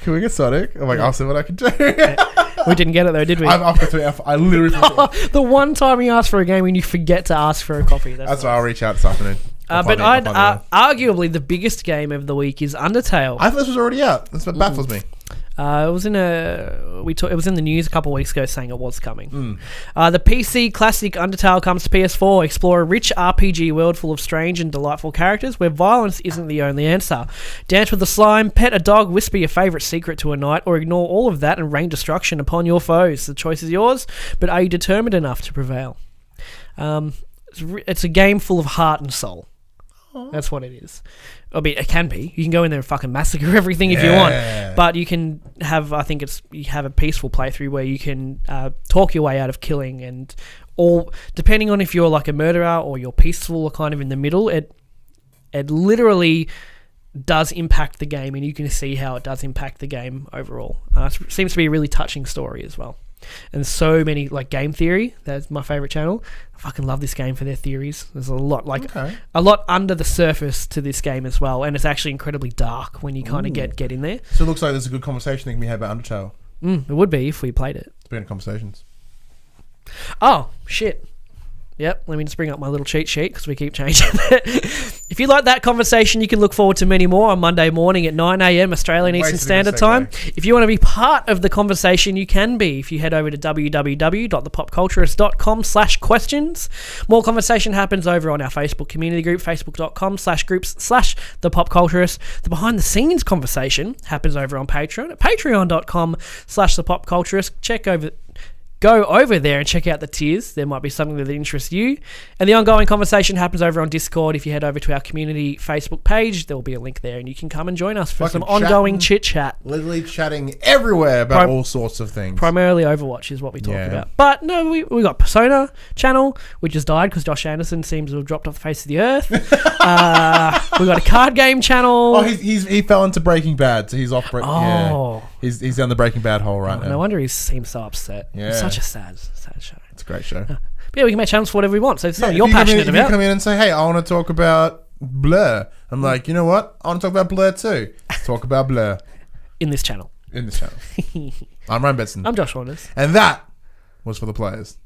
Can we get Sonic? I'm like, I'll see what I can do. We didn't get it though, did we? I've got 3. I literally. The one time you ask for a game and you forget to ask for a copy. That's why I'll reach out this afternoon. But arguably the biggest game of the week is Undertale. I thought this was already out. That's what baffles me. It was in it was in the news a couple of weeks ago saying it was coming. The PC classic Undertale comes to PS4. Explore a rich RPG world full of strange and delightful characters where violence isn't the only answer. Dance with the slime, pet a dog, whisper your favourite secret to a knight, or ignore all of that and rain destruction upon your foes. The choice is yours, but are you determined enough to prevail? It's a game full of heart and soul. That's what it is. I mean, it can be. You can go in there and fucking massacre everything if you want, but you can have. I think you have a peaceful playthrough where you can talk your way out of killing, and all depending on if you're like a murderer or you're peaceful or kind of in the middle. It literally does impact the game, and you can see how it does impact the game overall. It seems to be a really touching story as well. And so many, like Game Theory, that's my favourite channel. I fucking love this game for their theories. There's a lot, a lot under the surface to this game as well, and it's actually incredibly dark when you kind of get in there. So it looks like there's a good conversation that can be had about Undertale. It would be if we played it. Speaking of conversations. Oh, shit. Yep, let me just bring up my little cheat sheet because we keep changing it. If you like that conversation, you can look forward to many more on Monday morning at 9 a.m. Australian Eastern Standard Time. If you want to be part of the conversation, you can be. If you head over to www.thepopculturists.com/questions. More conversation happens over on our Facebook community group, facebook.com/groups/thepopculturists. The behind the scenes conversation happens over on Patreon at patreon.com/thepopculturists. Go over there and check out the tiers. There might be something that interests you. And the ongoing conversation happens over on Discord. If you head over to our community Facebook page, there will be a link there and you can come and join us for some ongoing chit-chat. Literally chatting everywhere about all sorts of things. Primarily Overwatch is what we talk about. But no, we got Persona channel, which has died because Josh Anderson seems to have dropped off the face of the earth. We got a card game channel. Oh, he fell into Breaking Bad, so he's off. He's down the Breaking Bad hole right now. No wonder he seems so upset. Yeah. It's such a sad show. It's a great show. But yeah, we can make channels for whatever we want. So it's something you're passionate about. If you come in and say, hey, I want to talk about Blur. I'm like, you know what? I want to talk about Blur too. Let's talk about Blur. In this channel. I'm Ryan Betson. I'm Josh Wanders. And that was for the players.